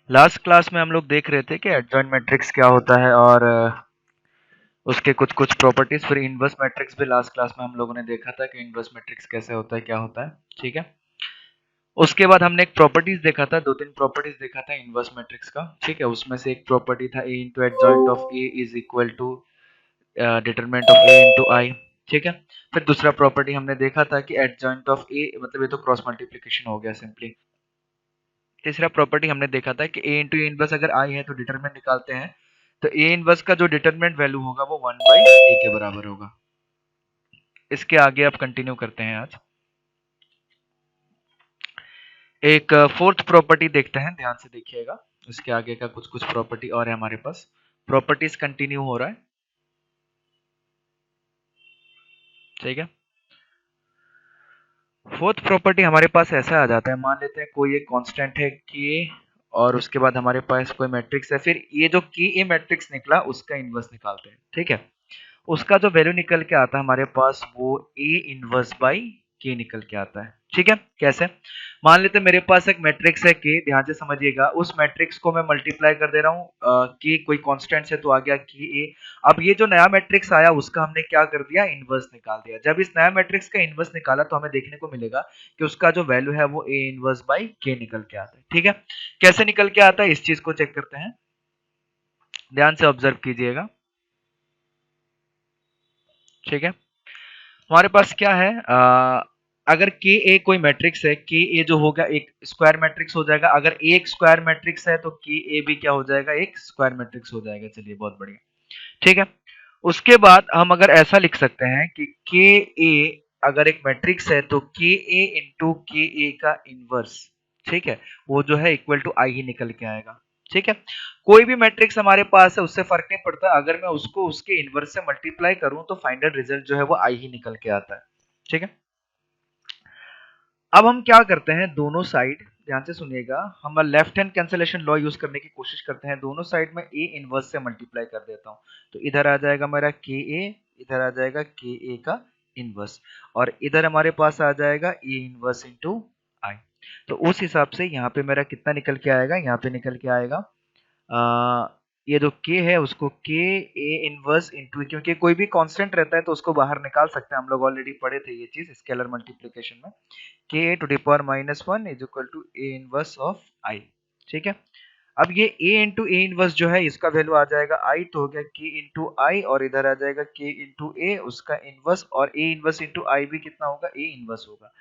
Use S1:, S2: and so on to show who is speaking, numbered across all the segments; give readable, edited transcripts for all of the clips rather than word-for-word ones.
S1: Last class में हम लोग देख रहे थे कि एडजॉइंट मैट्रिक्स क्या होता है और उसके कुछ कुछ प्रॉपर्टीज। फिर इनवर्स मैट्रिक्स भी लास्ट क्लास में हम लोगों ने देखा था कि इनवर्स मैट्रिक्स कैसे होता है, क्या होता है। ठीक है, उसके बाद हमने एक प्रॉपर्टीज देखा था, दो तीन प्रॉपर्टीज देखा था इनवर्स मैट्रिक्स का। ठीक है, उसमें से एक प्रॉपर्टी था A into adjoint of A is equal to determinant of A into I. ठीक है, फिर दूसरा प्रॉपर्टी हमने देखा था कि एडजॉइंट ऑफ ए मतलब ये तो क्रॉस मल्टीप्लीकेशन हो गया सिंपली। तीसरा प्रॉपर्टी हमने देखा था कि ए इंटू इनवर्स अगर आई है तो डिटरमिनेंट निकालते हैं, तो ए इनवर्स का जो डिटरमिनेंट वैल्यू होगा वो 1/a के बराबर होगा। इसके आगे आप कंटिन्यू करते हैं। आज एक फोर्थ प्रॉपर्टी देखते हैं, ध्यान से देखिएगा। इसके आगे का कुछ कुछ प्रॉपर्टी और है हमारे पास। प्रॉपर्टीज कंटिन्यू हो रहा है। ठीक है, फोर्थ प्रॉपर्टी हमारे पास ऐसा आ जाता है, मान लेते हैं कोई एक कांस्टेंट है के और उसके बाद हमारे पास कोई मैट्रिक्स है, फिर ये जो के ए मैट्रिक्स निकला उसका इनवर्स निकालते हैं। ठीक है, उसका जो वैल्यू निकल के आता है हमारे पास वो ए इनवर्स बाई के निकल के आता है। ठीक है, कैसे? मान लेते हैं मेरे पास एक मैट्रिक्स है के, ध्यान से समझिएगा। उस मैट्रिक्स को मैं मल्टीप्लाई कर दे रहा हूँ के कोई कांस्टेंट से, तो आ गया के ए। अब ये जो नया मैट्रिक्स आया उसका हमने क्या कर दिया, इनवर्स निकाल दिया। जब इस नया मैट्रिक्स का इनवर्स निकाला तो हमें देखने को मिलेगा कि उसका जो वैल्यू है वो ए इनवर्स बाई के निकल के आता है। ठीक है, कैसे निकल के आता है इस चीज को चेक करते हैं, ध्यान से ऑब्जर्व कीजिएगा। ठीक है, हमारे पास क्या है, अगर के ए कोई मैट्रिक्स है, के ए जो होगा एक स्क्वायर मैट्रिक्स हो जाएगा। अगर ए एक स्क्वायर मैट्रिक्स है तो के ए भी क्या हो जाएगा, एक स्क्वायर मैट्रिक्स हो जाएगा। चलिए, बहुत बढ़िया। ठीक है, उसके बाद हम अगर ऐसा लिख सकते हैं कि के ए अगर एक मैट्रिक्स है तो के ए इंटू के ए का इनवर्स, ठीक है, वो जो है इक्वल टू आई ही निकल के आएगा। ठीक है, कोई भी मैट्रिक्स हमारे पास है उससे फर्क नहीं पड़ता, अगर मैं उसको उसके इनवर्स से मल्टीप्लाई करूं तो फाइनल रिजल्ट जो है वो आई ही निकल के आता है। ठीक है, अब हम क्या करते हैं, दोनों साइड ध्यान से सुनिएगा, हम left hand cancellation law use करने की कोशिश करते हैं। दोनों साइड में ए इनवर्स से मल्टीप्लाई कर देता हूं, तो इधर आ जाएगा मेरा के ए, इधर आ जाएगा के ए का इनवर्स, और इधर हमारे पास आ जाएगा ए इनवर्स इंटू आई। तो उस हिसाब से यहाँ पे मेरा कितना निकल के आएगा, यहाँ पे निकल के आएगा ये जो k है उसको k a इनवर्स इंटू, क्योंकि कोई भी कांस्टेंट रहता है तो उसको बाहर निकाल सकते हैं, हम लोग ऑलरेडी पढ़े थे ये चीज स्केलर मल्टीप्लिकेशन में। k a to the power -1 is equal to a inverse of i। ठीक है, अब ये a इंटू ए इनवर्स जो है इसका वैल्यू आ जाएगा i, तो हो गया k इंटू आई, और इधर आ जाएगा k इंटू a उसका इनवर्स, और a इनवर्स इंटू आई भी कितना होगा, a इनवर्स होगा।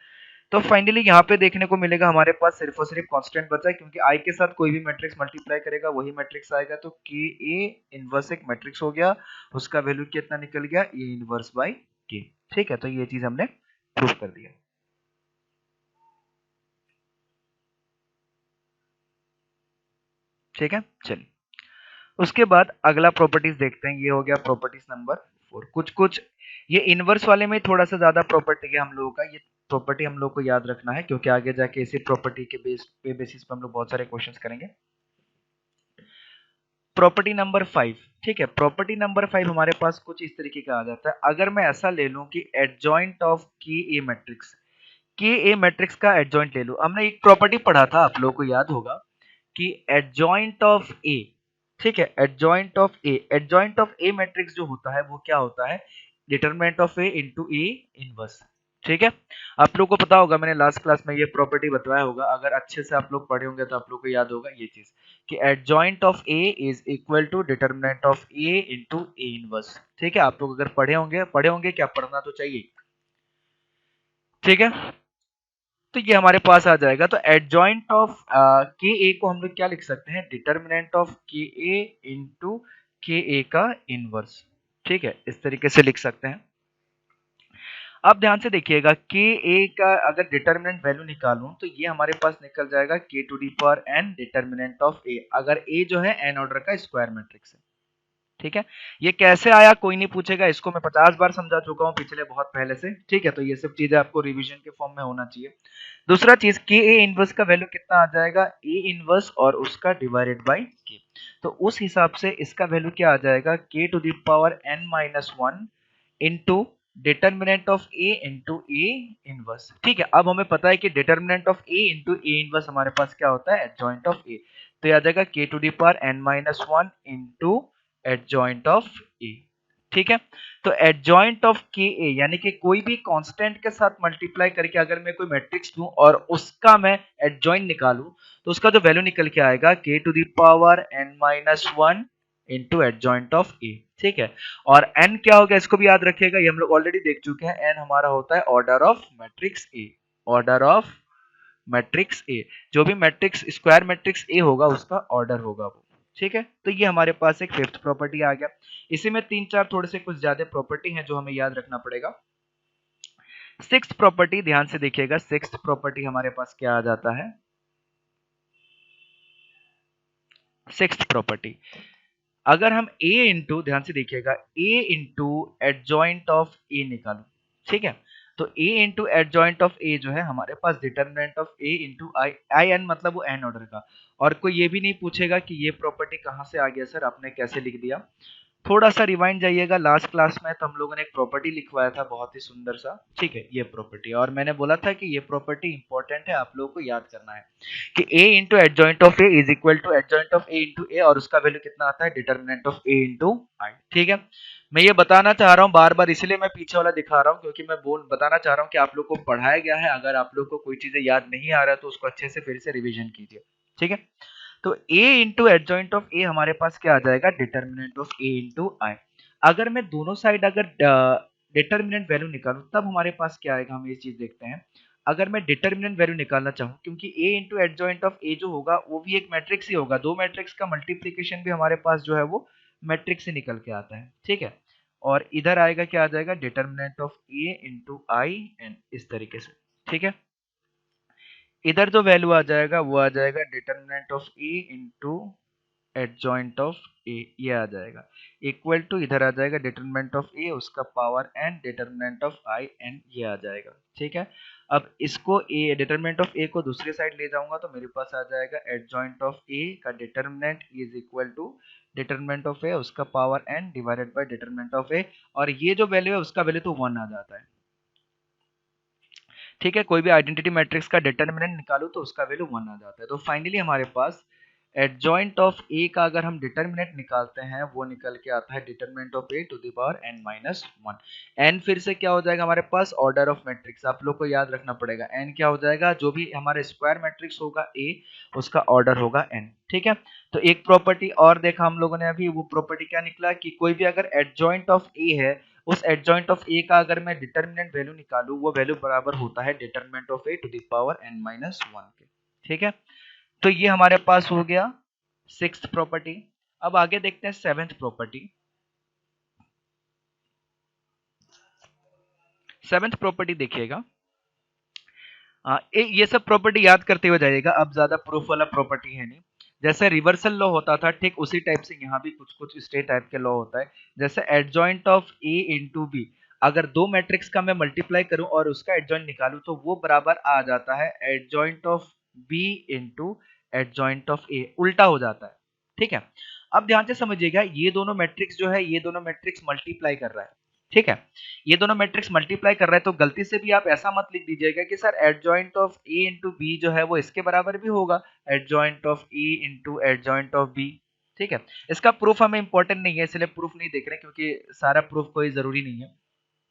S1: तो फाइनली यहाँ पे देखने को मिलेगा हमारे पास सिर्फ और सिर्फ कांस्टेंट बचा है, क्योंकि आई के साथ कोई भी मैट्रिक्स मल्टीप्लाई करेगा वही मैट्रिक्स आएगा। तो के ए इनवर्स एक मैट्रिक्स हो गया, उसका वैल्यू कितना निकल गया, ए इनवर्स बाई के। ठीक है, तो ये चीज हमने प्रूव कर दिया। ठीक है, चलिए उसके बाद अगला प्रॉपर्टीज देखते हैं। ये हो गया प्रॉपर्टीज नंबर 4। कुछ कुछ ये इनवर्स वाले में थोड़ा सा ज्यादा प्रॉपर्टी है हम लोगों का, ये प्रॉपर्टी हम लोग को याद रखना है, क्योंकि आगे जाके इसी प्रॉपर्टी के बेसिस पे हम लोग बहुत सारे क्वेश्चंस करेंगे। Property number 5। ठीक है, प्रॉपर्टी नंबर 5 हमारे पास कुछ इस तरीके का आ जाता है। अगर मैं ऐसा ले लूं कि एडजॉइंट ऑफ के ए मैट्रिक्स, के ए मैट्रिक्स का एडजॉइंट ले लूं। हमने एक प्रॉपर्टी पढ़ा था, आप लोगों को याद होगा कि एडजॉइंट ऑफ ए, ठीक है, एडजॉइंट ऑफ ए मैट्रिक्स जो होता है वो क्या होता है, determinant of A into A inverse. ठीक है, आप लोग को पता होगा, मैंने लास्ट क्लास में ये प्रॉपर्टी बताया होगा, अगर अच्छे से आप लोग पढ़े होंगे तो आप लोग को याद होगा ये चीज कि adjoint of A is equal to determinant of A into A inverse. ठीक है, आप लोग अगर पढ़े होंगे क्या, पढ़ना तो चाहिए। ठीक है, तो ये हमारे पास आ जाएगा। तो एडजॉइंट ऑफ के ए को हम लोग क्या लिख सकते हैं, डिटरमिनेंट ऑफ के ए इंटू के ए का इनवर्स। ठीक है, इस तरीके से लिख सकते हैं। अब ध्यान से देखिएगा, के ए का अगर डिटरमिनेंट वैल्यू निकालूं तो ये हमारे पास निकल जाएगा k to the power n determinant of A, अगर ए जो है एन ऑर्डर का स्क्वायर मैट्रिक्स है। ठीक है, ये कैसे आया कोई नहीं पूछेगा, इसको मैं 50 बार समझा चुका हूं पिछले बहुत पहले से। ठीक है, तो ये सब चीजें आपको रिवीजन के फॉर्म में होना चाहिए। दूसरा चीज, के ए इनवर्स का वैल्यू कितना आ जाएगा, ए इनवर्स और उसका डिवाइडेड बाय के। तो उस हिसाब से इसका वैल्यू क्या आ जाएगा, k to the power n minus one into determinant of A into A inverse. ठीक है, अब हमें पता है कि determinant of A into A inverse हमारे पास क्या होता है, एडजॉइंट ऑफ ए। तो ये आ जाएगा k to the power n minus one into adjoint of A. ठीक है, तो एडजॉइंट ऑफ के ए यानी कि कोई भी कांस्टेंट के साथ मल्टीप्लाई करके अगर मैं कोई मैट्रिक्स लूं और उसका मैं एडजॉइंट निकालूं तो उसका जो वैल्यू निकल के आएगा k to the power n minus one into adjoint of A. ठीक है, और n क्या होगा इसको भी याद रखिएगा, ये हम लोग ऑलरेडी देख चुके हैं। n हमारा होता है order of matrix A, order of matrix A. जो भी मैट्रिक्स स्क्वायर मैट्रिक्स ए होगा उसका ऑर्डर होगा वो। ठीक है, तो ये हमारे पास एक फिफ्थ प्रॉपर्टी आ गया। इसी में तीन चार थोड़े से कुछ ज्यादा प्रॉपर्टी हैं जो हमें याद रखना पड़ेगा। सिक्स्थ प्रॉपर्टी ध्यान से देखिएगा, सिक्स्थ प्रॉपर्टी हमारे पास क्या आ जाता है, सिक्स्थ प्रॉपर्टी अगर हम a इंटू, ध्यान से देखिएगा, a into adjoint of a निकालू। ठीक है, तो a into adjoint of a जो है हमारे पास determinant of a into I n मतलब वो n ऑर्डर का। और कोई ये भी नहीं पूछेगा कि ये प्रॉपर्टी कहाँ से आ गया सर, आपने कैसे लिख दिया। थोड़ा सा रिवाइंड जाइएगा, लास्ट क्लास में तो हम लोगों ने एक प्रॉपर्टी लिखवाया था बहुत ही सुंदर सा। ठीक है, ये प्रॉपर्टी, और मैंने बोला था कि ये प्रॉपर्टी इंपॉर्टेंट है, आप लोगों को याद करना है कि a into adjoint of a is equal to adjoint of a into a, और उसका वैल्यू कितना आता है, determinant of a into I. ठीक है, मैं ये बताना चाह रहा हूँ बार बार, इसलिए मैं पीछे वाला दिखा रहा हूँ क्योंकि मैं बताना चाह रहा हूँ कि आप लोग को पढ़ाया गया है, अगर आप लोग को कोई चीजें याद नहीं आ रहा है तो उसको अच्छे से फिर से रिविजन कीजिए। ठीक है, तो a into adjoint of a हमारे पास क्या आ जाएगा, डिटर्मिनेंट ऑफ a इंटू आई। अगर मैं दोनों साइड अगर डिटर्मिनेंट वैल्यू निकालूं तब हमारे पास क्या आएगा, हम ये चीज देखते हैं। अगर मैं डिटर्मिनेंट वैल्यू निकालना चाहूं, क्योंकि a into adjoint of a जो होगा वो भी एक मैट्रिक्स ही होगा, दो मैट्रिक्स का मल्टीप्लीकेशन भी हमारे पास जो है वो मैट्रिक्स से निकल के आता है। ठीक है, और इधर आएगा क्या आ जाएगा, determinant of a into I n, इस तरीके से। ठीक है, इधर जो वैल्यू आ जाएगा वो आ जाएगा determinant of a into adjoint of A, ये आ जाएगा इक्वल टू, इधर आ जाएगा डिटरमिनेंट ऑफ ए उसका power n determinant of I n, ये आ जाएगा। ठीक है, अब इसको ए डिटरमिनेंट ऑफ ए को दूसरी साइड ले जाऊंगा तो मेरे पास आ जाएगा एडजॉइंट ऑफ ए का determinant is equal to determinant of A उसका power n divided by determinant of A, और ये जो वैल्यू है उसका वैल्यू तो वन आ जाता है। ठीक है, कोई भी आइडेंटिटी मैट्रिक्स का डिटरमिनेंट निकालू तो उसका वैल्यू वन आ जाता है। तो फाइनली हमारे पास एडजॉइंट ऑफ ए का अगर हम डिटरमिनेंट निकालते हैं वो निकल के आता है determinant of A to the power n minus one. N फिर से क्या हो जाएगा हमारे पास, ऑर्डर ऑफ मैट्रिक्स, आप लोग को याद रखना पड़ेगा। एन क्या हो जाएगा, जो भी हमारे स्क्वायर मैट्रिक्स होगा ए उसका ऑर्डर होगा एन। ठीक है, तो एक प्रॉपर्टी और देखा हम लोगों ने अभी, वो प्रॉपर्टी क्या निकला कि कोई भी अगर एडजॉइंट ऑफ ए है, उस एडजॉइंट ऑफ ए का अगर मैं डिटरमिनेंट वैल्यू निकालूं वो वैल्यू बराबर होता है determinant of A to the power n minus one के। ठीक है, तो ये हमारे पास हो गया सिक्स्थ प्रॉपर्टी। अब आगे देखते हैं सेवेंथ प्रॉपर्टी। सेवेंथ प्रॉपर्टी देखिएगा, ये सब प्रॉपर्टी याद करते हुए जाइएगा, अब ज्यादा प्रूफ वाला प्रॉपर्टी है नहीं। जैसे रिवर्सल लॉ होता था ठीक उसी टाइप से यहाँ भी कुछ कुछ स्टेट टाइप के लॉ होता है। जैसे adjoint of A into B, अगर दो मैट्रिक्स का मैं मल्टीप्लाई करूं और उसका एडजॉइंट निकालूं तो वो बराबर आ जाता है adjoint of B into adjoint of A, उल्टा हो जाता है। ठीक है, अब ध्यान से समझिएगा, ये दोनों मैट्रिक्स जो है ये दोनों मैट्रिक्स मल्टीप्लाई कर रहा है। ठीक है, ये दोनों मैट्रिक्स मल्टीप्लाई कर रहा है, तो गलती से भी आप ऐसा मत लिख दीजिएगा कि sir adjoint of A into B जो है वो इसके बराबर भी होगा, adjoint of A into adjoint of B. ठीक है, इसका प्रूफ हमें इंपॉर्टेंट नहीं है इसलिए प्रूफ नहीं देख रहे क्योंकि सारा प्रूफ कोई जरूरी नहीं है।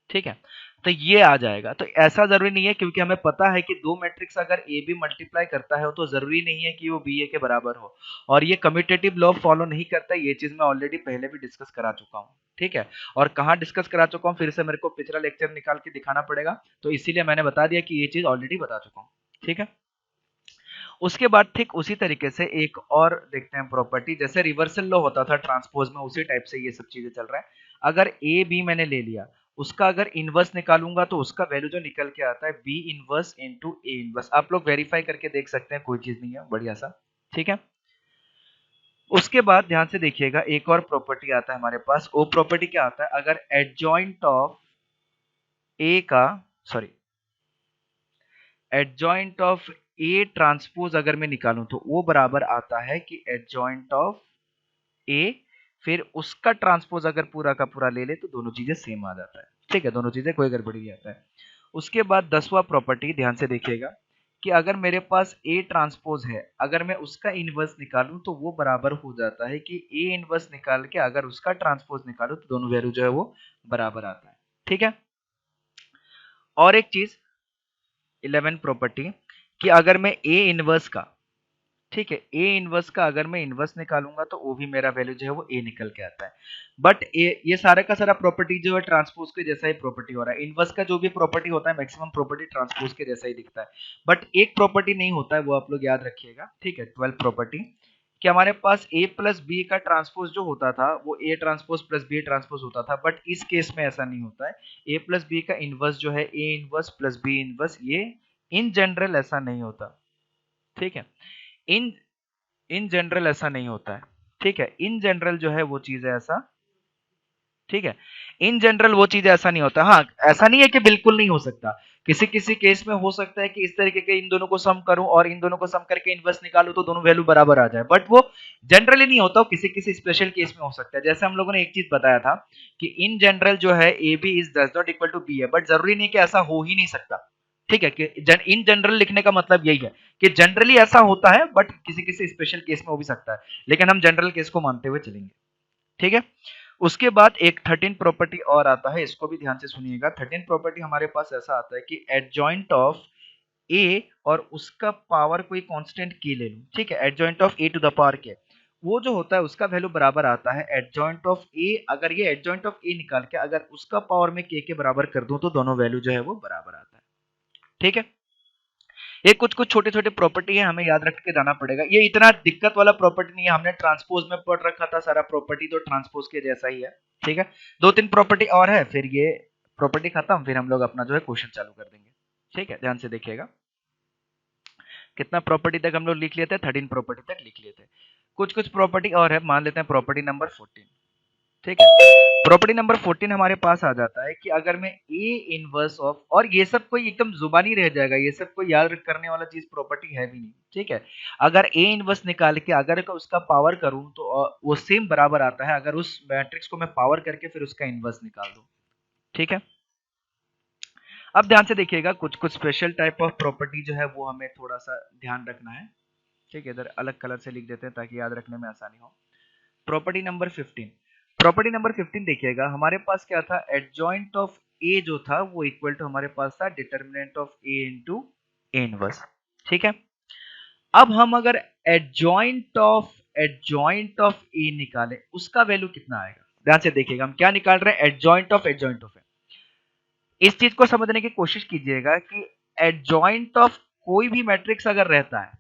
S1: ठीक है, तो ये आ जाएगा, तो ऐसा जरूरी नहीं है क्योंकि हमें पता है कि दो मैट्रिक्स अगर ए बी मल्टीप्लाई करता है तो जरूरी नहीं है कि वो बी ए के बराबर हो, और ये कम्यूटेटिव लॉ फॉलो नहीं करता, ये चीज मैं ऑलरेडी पहले भी डिस्कस करा चुका हूँ। ठीक है, और कहाँ डिस्कस करा चुका हूँ, फिर से मेरे को पिछला लेक्चर निकाल के दिखाना पड़ेगा, तो इसीलिए मैंने बता दिया कि ये चीज ऑलरेडी बता चुका हूँ। ठीक है, उसके बाद ठीक उसी तरीके से एक और देखते हैं प्रॉपर्टी, जैसे रिवर्सल लॉ होता था ट्रांसपोज में, उसी टाइप से ये सब चीजें चल रहा है। अगर ए बी मैंने ले लिया, उसका अगर इनवर्स निकालूंगा तो उसका वैल्यू जो निकल के आता है B inverse into A inverse, आप लोग वेरीफाई करके देख सकते हैं, कोई चीज नहीं है, बढ़िया सा। ठीक है, उसके बाद ध्यान से देखिएगा एक और प्रॉपर्टी आता है हमारे पास, वो प्रॉपर्टी क्या आता है, अगर एडजॉइंट ऑफ ए का, sorry, adjoint of A transpose अगर मैं निकालूं तो वो बराबर आता है कि एडजॉइंट ऑफ ए फिर उसका ट्रांसपोज अगर पूरा का पूरा ले ले तो दोनों चीजें सेम आ जाता है। ठीक है, दोनों चीजें कोई गड़बड़ी नहीं आता है। उसके बाद 10वां प्रॉपर्टी ध्यान से देखिएगा कि अगर मेरे पास ए ट्रांसपोज है, अगर मैं उसका इनवर्स निकालूं तो वो बराबर हो जाता है कि ए इनवर्स निकाल के अगर उसका ट्रांसपोज निकालूं तो दोनों वैल्यू जो है वो बराबर आता है। ठीक है, और एक चीज 11 प्रॉपर्टी कि अगर मैं ए इनवर्स का, ठीक है, ए इनवर्स का अगर मैं इनवर्स निकालूंगा तो वो भी मेरा वैल्यू जो है वो ए निकल के आता है। बट ये सारा का सारा प्रॉपर्टी जो है ट्रांसपोज के जैसा ही प्रॉपर्टी हो रहा है। इनवर्स का जो भी प्रॉपर्टी होता है मैक्सिमम प्रॉपर्टी ट्रांसपोज के जैसा ही दिखता है, बट एक प्रॉपर्टी नहीं होता है, वो आप लोग याद रखिएगा। ठीक है, 12 प्रॉपर्टी कि हमारे पास ए प्लस बी का ट्रांसपोज जो होता था वो A transpose plus B transpose होता था, बट इस केस में ऐसा नहीं होता है। ए प्लस बी का इनवर्स जो है A inverse plus B inverse, ये इन जनरल ऐसा नहीं होता। ठीक है, इन इन जनरल ऐसा नहीं होता है। ठीक है, इन जनरल जो है वो चीज है ऐसा, ठीक है, इन जनरल वो चीज ऐसा नहीं होता। हाँ, ऐसा नहीं है कि बिल्कुल नहीं हो सकता, किसी किसी केस में हो सकता है कि इस तरीके के इन दोनों को सम करूं और इन दोनों को सम करके इनवर्स निकालूं तो दोनों वैल्यू बराबर आ जाए, बट वो जनरली नहीं होता, किसी किसी स्पेशल केस में हो सकता है। जैसे हम लोगों ने एक चीज बताया था कि इन जनरल जो है A B is does not equal to B है, बट जरूरी नहीं कि ऐसा हो ही नहीं सकता। ठीक है, कि इन जनरल लिखने का मतलब यही है कि जनरली ऐसा होता है, बट किसी किसी स्पेशल केस में हो भी सकता है, लेकिन हम जनरल केस को मानते हुए चलेंगे। ठीक है, उसके बाद एक 13 प्रॉपर्टी और आता है, इसको भी ध्यान से सुनिएगा। 13 प्रॉपर्टी हमारे पास ऐसा आता है कि एडजॉइंट ऑफ ए और उसका पावर कोई कांस्टेंट के ले लूं। ठीक है, adjoint of A to the power k, वो जो होता है उसका वैल्यू बराबर आता है एडजॉइंट ऑफ ए। अगर ये एडजॉइंट ऑफ ए निकाल के अगर उसका पावर में के बराबर कर दूं तो दोनों वैल्यू जो है वो बराबर आता है। ठीक है, ये कुछ कुछ छोटे छोटे प्रॉपर्टी है, हमें याद रख के जाना पड़ेगा। ये इतना दिक्कत वाला प्रॉपर्टी नहीं है, हमने ट्रांसपोज में पढ़ रखा था सारा प्रॉपर्टी, तो ट्रांसपोज के जैसा ही है। ठीक है, दो तीन प्रॉपर्टी और है, फिर ये प्रॉपर्टी खत्म, फिर हम लोग अपना जो है क्वेश्चन चालू कर देंगे। ठीक है, ध्यान से देखिएगा कितना प्रॉपर्टी तक हम लोग लिख लिए थे, 13 प्रॉपर्टी तक लिख लिए थे। कुछ कुछ प्रॉपर्टी और है, मान लेते हैं प्रॉपर्टी नंबर 14। ठीक है, प्रॉपर्टी नंबर 14 हमारे पास आ जाता है कि अगर मैं ए इनवर्स ऑफ, और ये सब कोई एकदम जुबानी रह जाएगा, ये सब कोई याद करने वाला चीज प्रॉपर्टी है भी नहीं। ठीक है, अगर ए इनवर्स निकाल के अगर उसका पावर करूं तो वो सेम बराबर आता है अगर उस मैट्रिक्स को मैं पावर करके फिर उसका इनवर्स निकाल दूं। ठीक है, अब ध्यान से देखिएगा कुछ कुछ स्पेशल टाइप ऑफ प्रॉपर्टी जो है वो हमें थोड़ा सा ध्यान रखना है। ठीक है, इधर अलग कलर से लिख देते हैं ताकि याद रखने में आसानी हो। प्रॉपर्टी नंबर 15, प्रॉपर्टी नंबर 15 देखिएगा, हमारे पास क्या था, एडजॉइंट ऑफ ए जो था वो इक्वल टू हमारे पास था determinant of A into A inverse. ठीक है, अब हम अगर एडजॉइंट ऑफ ए निकालें उसका वैल्यू कितना आएगा। ध्यान से देखिएगा हम क्या निकाल रहे हैं, एडजॉइंट ऑफ ए। इस चीज को समझने की कोशिश कीजिएगा कि एडजॉइंट ऑफ कोई भी मैट्रिक्स अगर रहता है,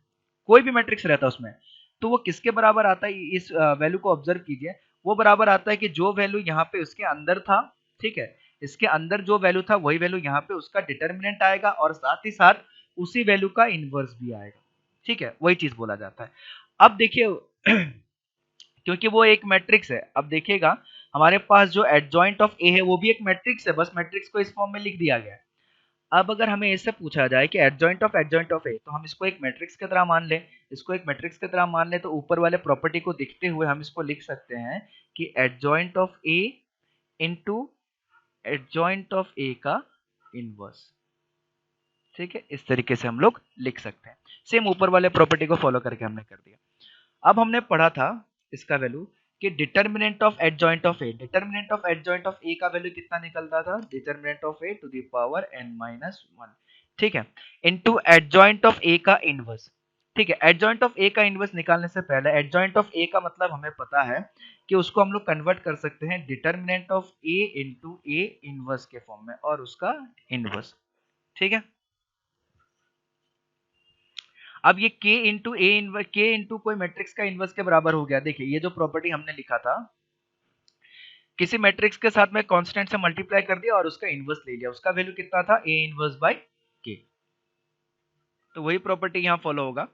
S1: कोई भी मैट्रिक्स रहता है उसमें, तो वो किसके बराबर आता है, इस वैल्यू को ऑब्जर्व कीजिए। वो बराबर आता है कि जो वैल्यू यहाँ पे उसके अंदर था, ठीक है, इसके अंदर जो वैल्यू था वही वैल्यू यहाँ पे उसका डिटर्मिनेंट आएगा और साथ ही साथ उसी वैल्यू का इनवर्स भी आएगा। ठीक है, वही चीज बोला जाता है। अब देखिए क्योंकि वो एक मैट्रिक्स है, अब देखिएगा हमारे पास जो एडजॉइंट ऑफ ए है वो भी एक मैट्रिक्स है, बस मैट्रिक्स को इस फॉर्म में लिख दिया गया है। अब अगर हमें इससे पूछा जाए कि एडजॉइंट ऑफ ए, तो हम इसको एक मैट्रिक्स की तरह मान लें। इसको एक मैट्रिक्स की तरह मान लें तो ऊपर वाले प्रॉपर्टी को देखते हुए हम इसको लिख सकते हैं कि adjoint of A into adjoint of A का इनवर्स। ठीक है, इस तरीके से हम लोग लिख सकते हैं, सेम ऊपर वाले प्रॉपर्टी को फॉलो करके हमने कर दिया। अब हमने पढ़ा था इसका वैल्यू कि determinant of adjoint of A, determinant of adjoint of A का वैल्यू कितना निकलता था, determinant of A to the power n minus 1। ठीक है, इनटू एडजॉइंट ऑफ ए का इनवर्स। ठीक है, एडजॉइंट ऑफ ए का इनवर्स निकालने से पहले एडजॉइंट ऑफ ए का मतलब हमें पता है कि उसको हम लोग कन्वर्ट कर सकते हैं determinant of A into A inverse के फॉर्म में और उसका इनवर्स। ठीक है, अब ये k into A inverse, k into कोई मैट्रिक्स का इनवर्स के बराबर हो गया। देखिए ये जो प्रॉपर्टी हमने लिखा था, किसी मैट्रिक्स के साथ में कांस्टेंट से मल्टीप्लाई कर दिया और उसका इनवर्स ले लिया, उसका वैल्यू कितना था, a इनवर्स बाय k। तो वही प्रॉपर्टी यहां फॉलो होगा।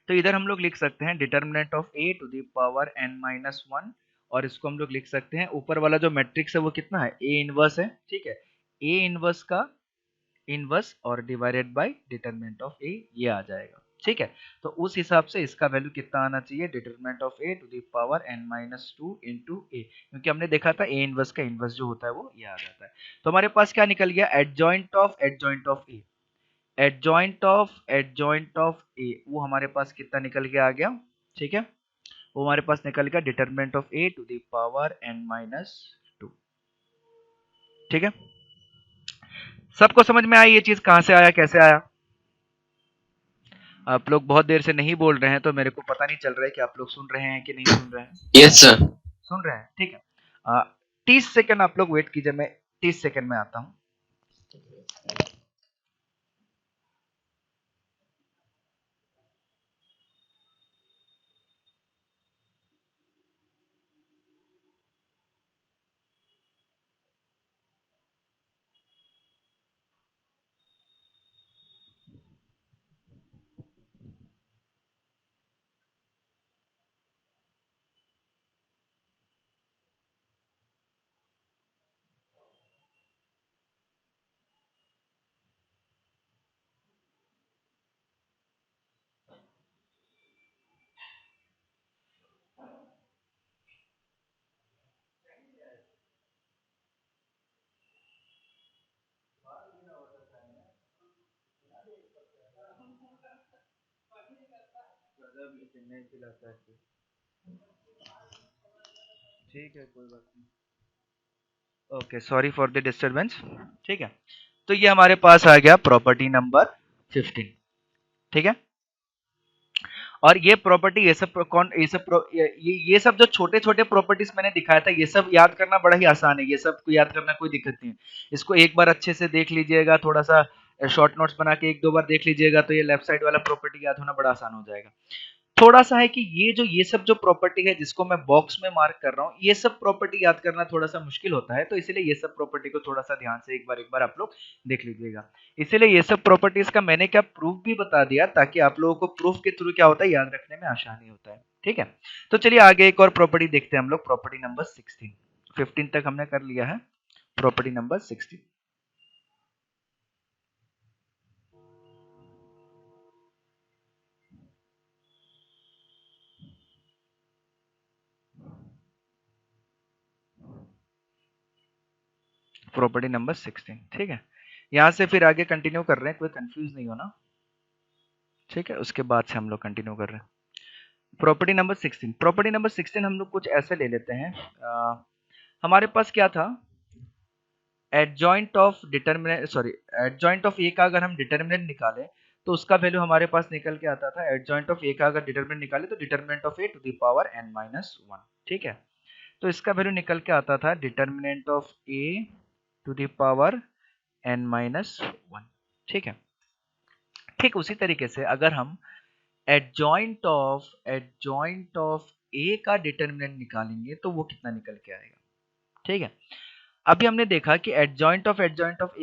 S1: तो इधर हम लोग लिख सकते हैं determinant of a to the power n minus 1, और इसको हम लोग लिख सकते हैं ऊपर वाला जो मैट्रिक्स है वो कितना है, a इनवर्स है। ठीक है, a इनवर्स का इनवर्स और divided by determinant of a, ये आ जाएगा। ठीक है, तो उस हिसाब से इसका वैल्यू कितना आना चाहिए, determinant of A to the power n minus two into A, क्योंकि हमने देखा था ए इनवर्स का इनवर्स जो होता है वो ये आ जाता है। तो हमारे पास क्या निकल गया, adjoint of A, adjoint of A वो हमारे पास कितना निकल के आ गया, ठीक है, वो हमारे पास निकल गया determinant of A to the power n minus two. ठीक है, सबको समझ में आई ये चीज कहां से आया कैसे आया? आप लोग बहुत देर से नहीं बोल रहे हैं तो मेरे को पता नहीं चल रहा है कि आप लोग सुन रहे हैं कि नहीं सुन रहे हैं।
S2: Yes sir.
S1: सुन रहे हैं, ठीक है। 30 सेकंड आप लोग वेट कीजिए, मैं 30 सेकंड में आता हूं। ठीक है, कोई बात नहीं। Okay, sorry for the disturbance. ठीक है, तो ये हमारे पास आ गया प्रॉपर्टी नंबर 15। ठीक है, और ये प्रॉपर्टी ये सब कौन ये सब ये सब जो छोटे छोटे प्रॉपर्टीज मैंने दिखाया था ये सब याद करना बड़ा ही आसान है, ये सब को याद करना कोई दिक्कत नहीं है। इसको एक बार अच्छे से देख लीजिएगा, थोड़ा सा शॉर्ट नोट्स बना के एक दो बार देख लीजिएगा तो ये लेफ्ट साइड वाला प्रॉपर्टी याद होना बड़ा आसान हो जाएगा। थोड़ा सा है कि ये सब जो प्रॉपर्टी है जिसको मैं बॉक्स में मार्क कर रहा हूँ ये सब प्रॉपर्टी याद करना थोड़ा सा मुश्किल होता है, तो इसीलिए ये सब प्रॉपर्टी को थोड़ा सा ध्यान से एक बार आप लोग देख लीजिएगा। इसीलिए ये सब प्रॉपर्टीज का मैंने क्या प्रूफ भी बता दिया ताकि आप लोगों को प्रूफ के थ्रू क्या होता है याद रखने में आसानी होता है। ठीक है, तो चलिए आगे एक और प्रॉपर्टी देखते हैं हम लोग, प्रॉपर्टी नंबर 16। 15 तक हमने कर लिया है, प्रॉपर्टी नंबर 16। प्रॉपर्टी नंबर 16, ठीक है, यहां से फिर आगे कंटिन्यू कर रहे हैं, कोई कंफ्यूज नहीं होना। ठीक है, उसके बाद से हम लोग कंटिन्यू कर रहे हैं। प्रॉपर्टी नंबर 16, प्रॉपर्टी नंबर 16 हम लोग कुछ ऐसे ले लेते हैं। हमारे पास क्या था, adjoint of determinant sorry adjoint of A का अगर हम डिटर्मिनेंट निकालें तो उसका वैल्यू हमारे पास निकल के आता था, एडजॉइंट ऑफ ए का अगर डिटर्मिनेंट निकाले तो determinant of A to the power n minus one. ठीक है, तो इसका वैल्यू निकल के आता था determinant of A to the power n minus one. ठीक है, ठीक उसी तरीके से अगर हम एडजॉइंट ऑफ ए का डिटर्मिनेंट निकालेंगे तो वो कितना निकल के आएगा। ठीक है, अभी हमने देखा कि एडजॉइंट ऑफ ए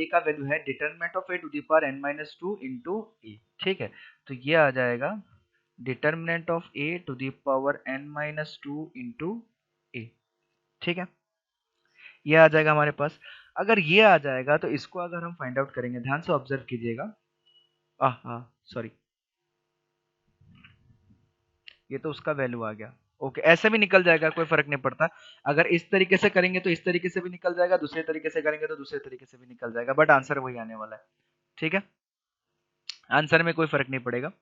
S1: का वैल्यू है determinant of A to the power n minus two into A. ठीक है, तो ये आ जाएगा determinant of A to the power n minus two into A. ठीक है, ये आ जाएगा हमारे पास। अगर ये आ जाएगा तो इसको अगर हम फाइंड आउट करेंगे, ध्यान से ऑब्जर्व कीजिएगा। हाँ सॉरी, ये तो उसका वैल्यू आ गया। ओके, ऐसे भी निकल जाएगा, कोई फर्क नहीं पड़ता। अगर इस तरीके से करेंगे तो इस तरीके से भी निकल जाएगा, दूसरे तरीके से करेंगे तो दूसरे तरीके से भी निकल जाएगा, बट आंसर वही आने वाला है। ठीक है, आंसर में कोई फर्क नहीं पड़ेगा।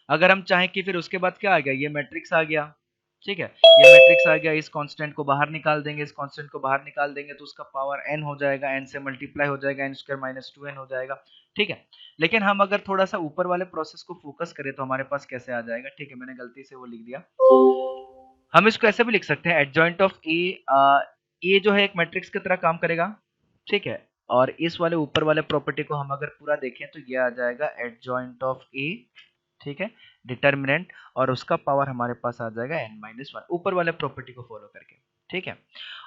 S1: अगर हम चाहें कि फिर उसके बाद क्या आ गया, ये मैट्रिक्स आ गया। ठीक है, ये मैट्रिक्स आ गया, इस कांस्टेंट को बाहर निकाल देंगे, इस कांस्टेंट को बाहर निकाल देंगे तो उसका पावर n हो जाएगा, n से मल्टीप्लाई हो जाएगा, n square minus two n हो जाएगा। ठीक है, लेकिन हम अगर थोड़ा सा ऊपर वाले प्रोसेस को फोकस करें तो हमारे पास कैसे आ जाएगा। ठीक है, मैंने गलती से वो लिख दिया, हम इसको ऐसे भी लिख सकते हैं, एडजॉइंट ऑफ ए, ए जो है एक मैट्रिक्स की तरह काम करेगा। ठीक है, और इस वाले ऊपर वाले प्रॉपर्टी को हम अगर पूरा देखें तो ये आ जाएगा एडजॉइंट ऑफ ए, ठीक है, डिटर्मिनेंट, और उसका पावर हमारे पास आ जाएगा n माइनस वन, ऊपर वाले प्रॉपर्टी को फॉलो करके। ठीक है,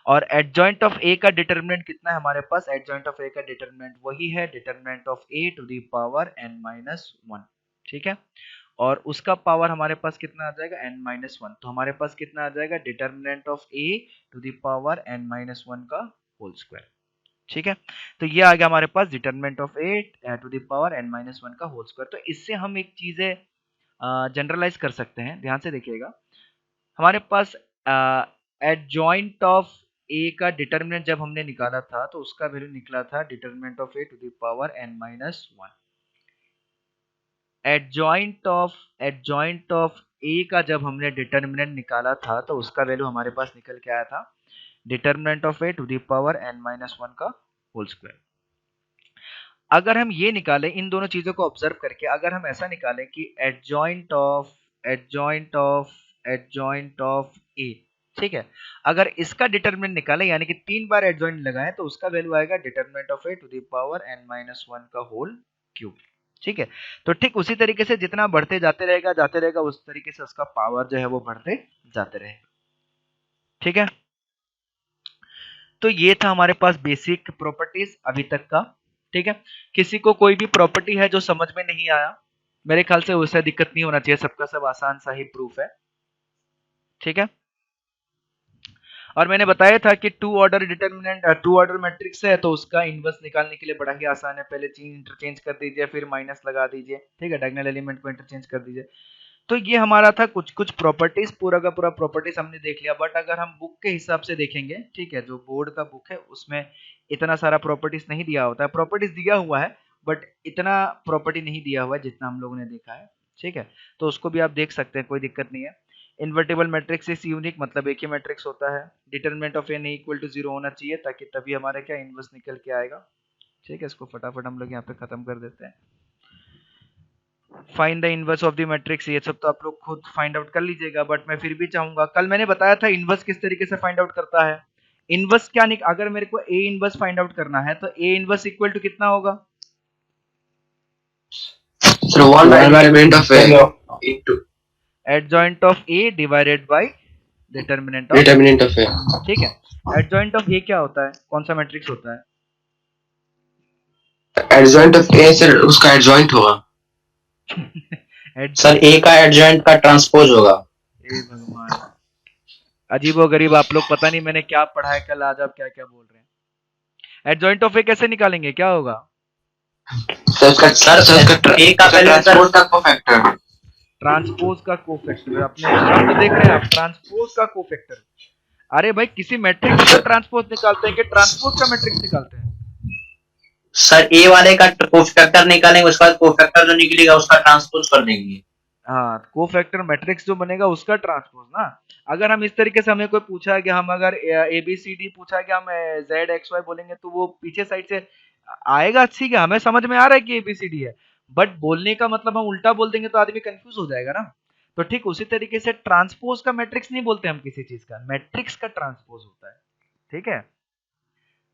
S1: और एडजॉइंट ऑफ ए का डिटर्मिनेंट कितना है हमारे पास, एडजॉइंट ऑफ ए का डिटर्मिनेंट वही है determinant of A to the power n minus one. ठीक है, और उसका पावर हमारे पास कितना आ जाएगा n माइनस वन, तो हमारे पास कितना आ जाएगा determinant of a to the power n minus one का होल स्क्वायर। ठीक है, तो ये आ गया हमारे पास determinant of a to the power n minus one का होल स्क्वायर। तो इससे हम एक चीज है जनरलाइज कर सकते हैं, ध्यान से देखिएगा। हमारे पास एडजॉइंट ऑफ ए का डिटर्मिनेंट जब हमने निकाला था तो उसका वैल्यू निकला था determinant of A to the power n minus 1। Adjoint of A का जब हमने डिटर्मिनेंट निकाला था तो उसका वैल्यू हमारे पास निकल के आया था determinant of A to the power n minus 1 का होल स्क्वायर। अगर हम ये निकालें, इन दोनों चीजों को ऑब्जर्व करके अगर हम ऐसा निकालें कि एडजॉइंट ऑफ ए, ठीक है, अगर इसका डिटर्मिनेंट निकालें यानी कि 3 बार एडजॉइंट लगाएं तो उसका वैल्यू आएगा determinant of A to the power n minus 1 का होल क्यूब। ठीक है, तो ठीक उसी तरीके से जितना बढ़ते जाते रहेगा उस तरीके से उसका पावर जो है वो बढ़ते जाते रहेगा। ठीक है, तो ये था हमारे पास बेसिक प्रॉपर्टीज अभी तक का। ठीक है, किसी को कोई भी प्रॉपर्टी है जो समझ में नहीं आया, मेरे ख्याल से उससे दिक्कत नहीं होना चाहिए, सबका सब आसान सा ही प्रूफ है। ठीक है, और मैंने बताया था कि टू ऑर्डर मैट्रिक्स है तो उसका इनवर्स निकालने के लिए बड़ा ही आसान है, पहले चीज इंटरचेंज कर दीजिए फिर माइनस लगा दीजिए। ठीक है, डायगोनल एलिमेंट को इंटरचेंज कर दीजिए। तो ये हमारा था कुछ कुछ प्रॉपर्टीज, पूरा का पूरा प्रॉपर्टीज हमने देख लिया। बट अगर हम बुक के हिसाब से देखेंगे, ठीक है, जो बोर्ड का बुक है उसमें इतना सारा प्रॉपर्टीज नहीं दिया होता है, प्रॉपर्टीज दिया हुआ है बट इतना प्रॉपर्टी नहीं दिया हुआ है जितना हम लोगों ने देखा है। ठीक है, तो उसको भी आप देख सकते हैं, कोई दिक्कत नहीं है। इन्वर्टिबल मैट्रिक्स इज यूनिक, मतलब एक ही मैट्रिक्स होता है। Determinant of n equal to 0 होना चाहिए ताकि तभी हमारा क्या इनवर्स निकल के आएगा। ठीक है, इसको फटाफट हम लोग यहाँ पे खत्म कर देते हैं। Find the inverse of the matrix, ये सब तो आप लोग खुद फाइंड आउट कर लीजिएगा, बट मैं फिर भी चाहूंगा, कल मैंने बताया था इनवर्स किस तरीके से फाइंड आउट करता है। इनवर्स क्या अगर मेरे को ए इनवर्स फाइंड आउट करना है तो ए इनवर्स इक्वल टू कितना होगा?
S2: So one element of A into
S1: adjoint of A divided by determinant
S2: determinant of A.
S1: ठीक है, एडजॉइंट ऑफ ए क्या होता है, कौन सा मैट्रिक्स होता है?
S2: Adjoint of A सर उसका adjoint होगा। सर A का adjoint का ट्रांसपोज होगा।
S1: ए भगवान, अजीबो गरीब आप लोग, पता नहीं मैंने क्या पढ़ा है कल, आज आप क्या क्या बोल रहे हैं। एडजॉइंट ऑफ ए कैसे निकालेंगे, क्या होगा?
S2: सर A का ट्रांसपोज का कोफैक्टर।
S1: ट्रांसपोज का कोफैक्टर, अपने शब्द देख रहे हैं आप, ट्रांसपोज का कोफैक्टर। अरे भाई किसी मैट्रिक्स का ट्रांसपोज निकालते हैं कि ट्रांसपोज का मैट्रिक्स निकालते हैं?
S2: सर ए वाले का कोफैक्टर निकालेंगे, उसके बाद कोफैक्टर जो निकलेगा उसका ट्रांसपोज कर देंगे।
S1: हाँ, कोफैक्टर मैट्रिक्स जो बनेगा उसका ट्रांसपोज ना। अगर हम इस तरीके से, हमें कोई पूछा है कि हम अगर ए बी सी डी पूछा है कि हम जेड एक्स वाई बोलेंगे तो वो पीछे साइड से आएगा, ठीक है, हमें समझ में आ रहा है कि ए बी सी डी है, बट बोलने का मतलब हम उल्टा बोल देंगे तो आदमी कंफ्यूज हो जाएगा ना। तो ठीक उसी तरीके से ट्रांसपोज का मैट्रिक्स नहीं बोलते हम किसी चीज का, मैट्रिक्स का ट्रांसपोज होता है। ठीक है,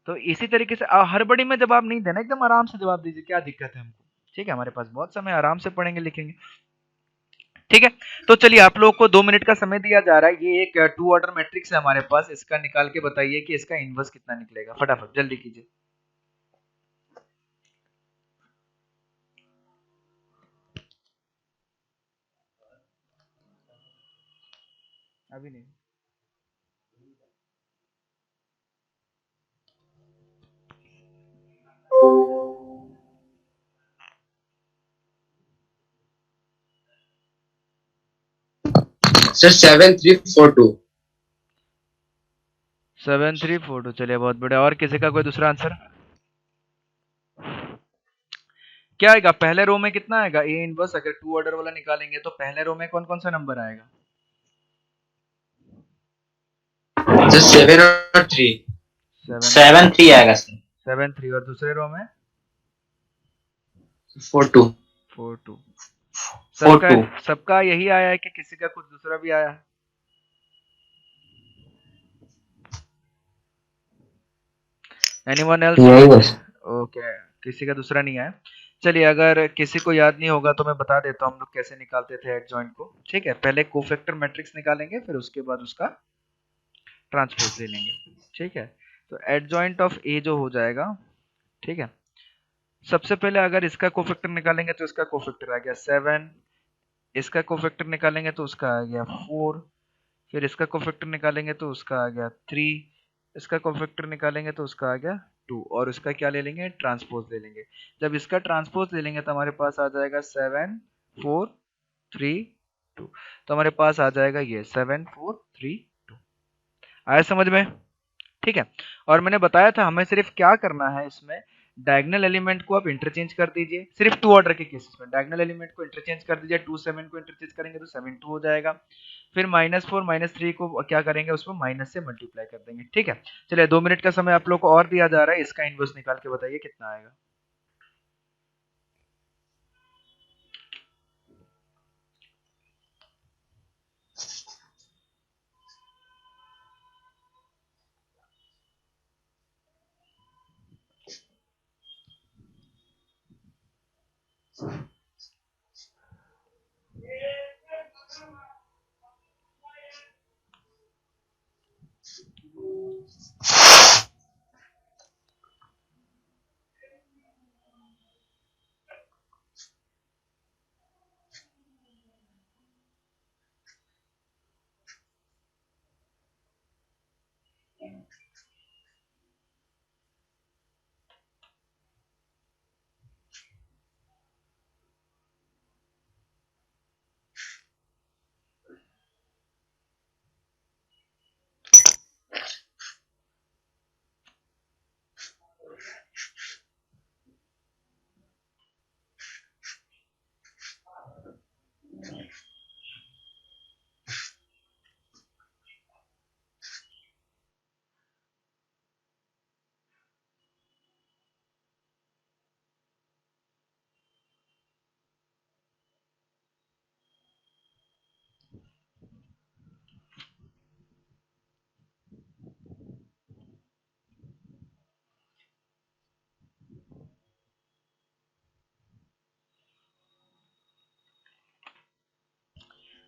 S1: तो इसी तरीके से हड़बड़ी में जवाब नहीं देना, एकदम आराम से जवाब दीजिए, क्या दिक्कत है हमको। ठीक है, हमारे पास बहुत समय, आराम से पढ़ेंगे लिखेंगे। ठीक है, तो चलिए आप लोगों को 2 मिनट का समय दिया जा रहा है। ये एक टू ऑर्डर मैट्रिक्स है हमारे पास, इसका निकाल के बताइए कि इसका इनवर्स कितना निकलेगा, फटाफट जल्दी कीजिए। अभी नहीं।
S2: सर 7342।
S1: 7342, चलिए बहुत बढ़िया। और किसी का कोई दूसरा आंसर? क्या आएगा पहले रो में, कितना आएगा ए इनवर्स? अगर टू ऑर्डर वाला निकालेंगे तो पहले रो में कौन कौन सा नंबर आएगा?
S2: सर 7 और 3। 7 3 आएगा सर।
S1: 7 3, और दूसरे रो में
S2: 4 2।
S1: 4 2।
S2: 4 2।
S1: सबका यही आया है कि किसी का कुछ दूसरा भी आया है? Anyone else? ओके, किसी का दूसरा नहीं है। चलिए, अगर किसी को याद नहीं होगा तो मैं बता देता हूँ हम लोग कैसे निकालते थे एडजॉइंट को। ठीक है, पहले कोफैक्टर मैट्रिक्स निकालेंगे, फिर उसके बाद उसका ट्रांसपोज ले लेंगे। ठीक है, तो एडजॉइंट ऑफ ए जो हो जाएगा, ठीक है, सबसे पहले अगर इसका कोफैक्टर निकालेंगे तो इसका कोफैक्टर आ गया 7, इसका कोफैक्टर निकालेंगे तो उसका आ गया 4, फिर इसका कोफैक्टर निकालेंगे तो उसका आ गया 3, इसका कोफैक्टर निकालेंगे तो उसका आ गया 2, और इसका क्या ले लेंगे, ट्रांसपोज ले लेंगे। जब इसका ट्रांसपोज ले लेंगे तो हमारे पास आ जाएगा 7 4 3 2। तो हमारे पास आ जाएगा ये 7 4 3 2। आया समझ में? ठीक है। और मैंने बताया था हमें सिर्फ क्या करना है इसमें, डायगोनल एलिमेंट को आप इंटरचेंज कर दीजिए। सिर्फ टू ऑर्डर के केसेस में डायगोनल एलिमेंट को इंटरचेंज कर दीजिए। 2 7 को इंटरचेंज करेंगे तो 7 2 हो जाएगा। फिर -4 -3 को क्या करेंगे, उसको माइनस से मल्टीप्लाई कर देंगे। ठीक है। चलिए 2 मिनट का समय आप लोग को और दिया जा रहा है, इसका इनवर्स निकाल के बताइए कितना आएगा।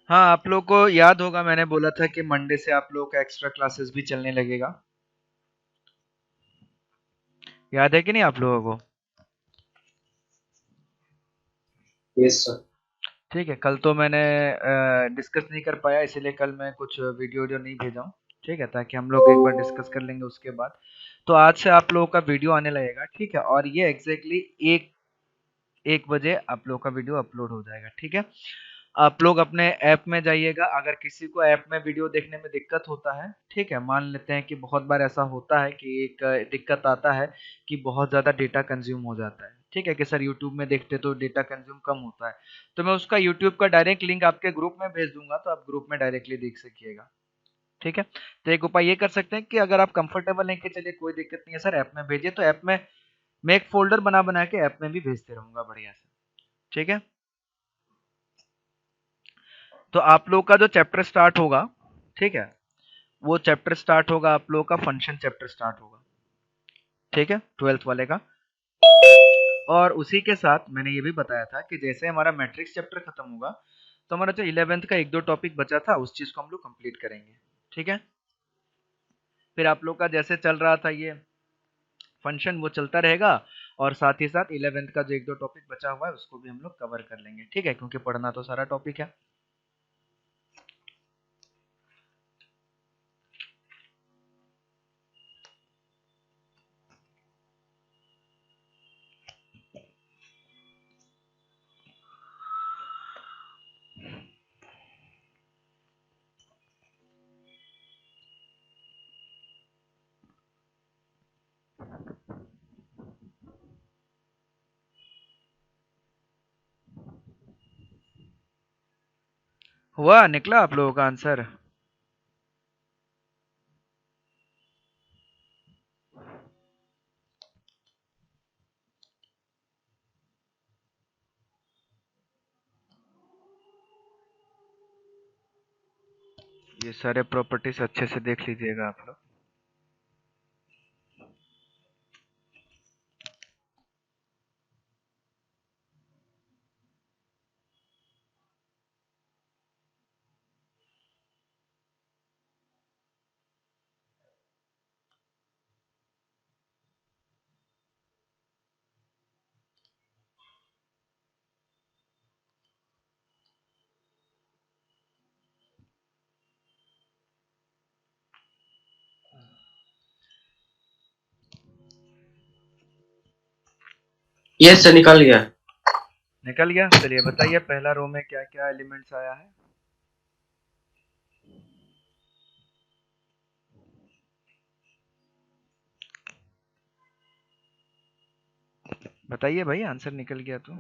S1: हाँ, आप लोग को याद होगा मैंने बोला था कि मंडे से आप लोगों का एक्स्ट्रा क्लासेस भी चलने लगेगा। याद है कि नहीं आप लोगों को?
S2: Yes sir.
S1: ठीक है, कल तो मैंने डिस्कस नहीं कर पाया, इसीलिए कल मैं कुछ वीडियो वीडियो नहीं भेजा हूँ। ठीक है, ताकि हम लोग एक बार डिस्कस कर लेंगे उसके बाद। तो आज से आप लोगों का वीडियो आने लगेगा। ठीक है, और ये एग्जैक्टली 1 बजे आप लोगों का वीडियो अपलोड हो जाएगा। ठीक है, आप लोग अपने ऐप में जाइएगा। अगर किसी को ऐप में वीडियो देखने में दिक्कत होता है, ठीक है, मान लेते हैं कि बहुत बार ऐसा होता है कि एक दिक्कत आता है कि बहुत ज़्यादा डेटा कंज्यूम हो जाता है। ठीक है, कि सर यूट्यूब में देखते तो डेटा कंज्यूम कम होता है, तो मैं उसका यूट्यूब का डायरेक्ट लिंक आपके ग्रुप में भेज दूंगा, तो आप ग्रुप में डायरेक्टली देख सकिएगा। ठीक है, तो एक उपाय ये कर सकते हैं कि अगर आप कंफर्टेबल हैं कि चलिए कोई दिक्कत नहीं है सर, ऐप में भेजिए, तो ऐप में मैं एक फोल्डर बना बना के ऐप में भी भेजते रहूंगा बढ़िया से। ठीक है, तो आप लोग का जो चैप्टर स्टार्ट होगा, ठीक है, वो चैप्टर स्टार्ट होगा आप लोगों का, फंक्शन चैप्टर स्टार्ट होगा। ठीक है, 12th वाले का। और उसी के साथ मैंने ये भी बताया था कि जैसे हमारा मैट्रिक्स चैप्टर खत्म होगा, तो हमारा जो 11th का एक दो टॉपिक बचा था उस चीज को हम लोग कंप्लीट करेंगे। ठीक है, फिर आप लोग का जैसे चल रहा था ये फंक्शन वो चलता रहेगा, और साथ ही साथ 11th का जो एक दो टॉपिक बचा हुआ है उसको भी हम लोग कवर कर लेंगे। ठीक है, क्योंकि पढ़ना तो सारा टॉपिक है। हुआ, निकला आप लोगों का आंसर? ये सारे प्रॉपर्टीज अच्छे से देख लीजिएगा आप लोग।
S2: यस सर, निकल गया।
S1: निकल गया। चलिए बताइए पहला रो में क्या क्या एलिमेंट्स आया है। बताइए भाई, आंसर निकल गया तो।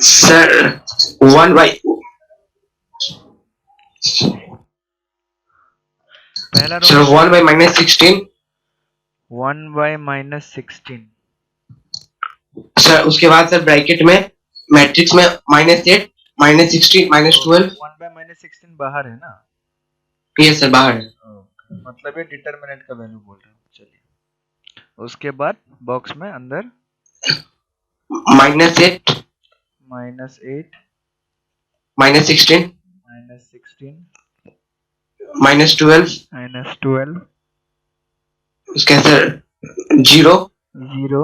S2: सर 1/,
S1: पहला रो
S2: सर
S1: में क्या
S2: 1/, -16।
S1: 1/-16।
S2: सर उसके बाद सर ब्रैकेट में मैट्रिक्स में -8, -16,
S1: तो
S2: -12।
S1: 1/-16 बाहर है ना।
S2: ये सर बाहर है।
S1: मतलब ये डिटर्मिनेंट का वैल्यू बोल रहे हो। चलिए उसके बाद बॉक्स में अंदर
S2: -8,
S1: -8,
S2: -16,
S1: -16,
S2: -12।
S1: -12,
S2: उसके बाद सर 0,
S1: 0,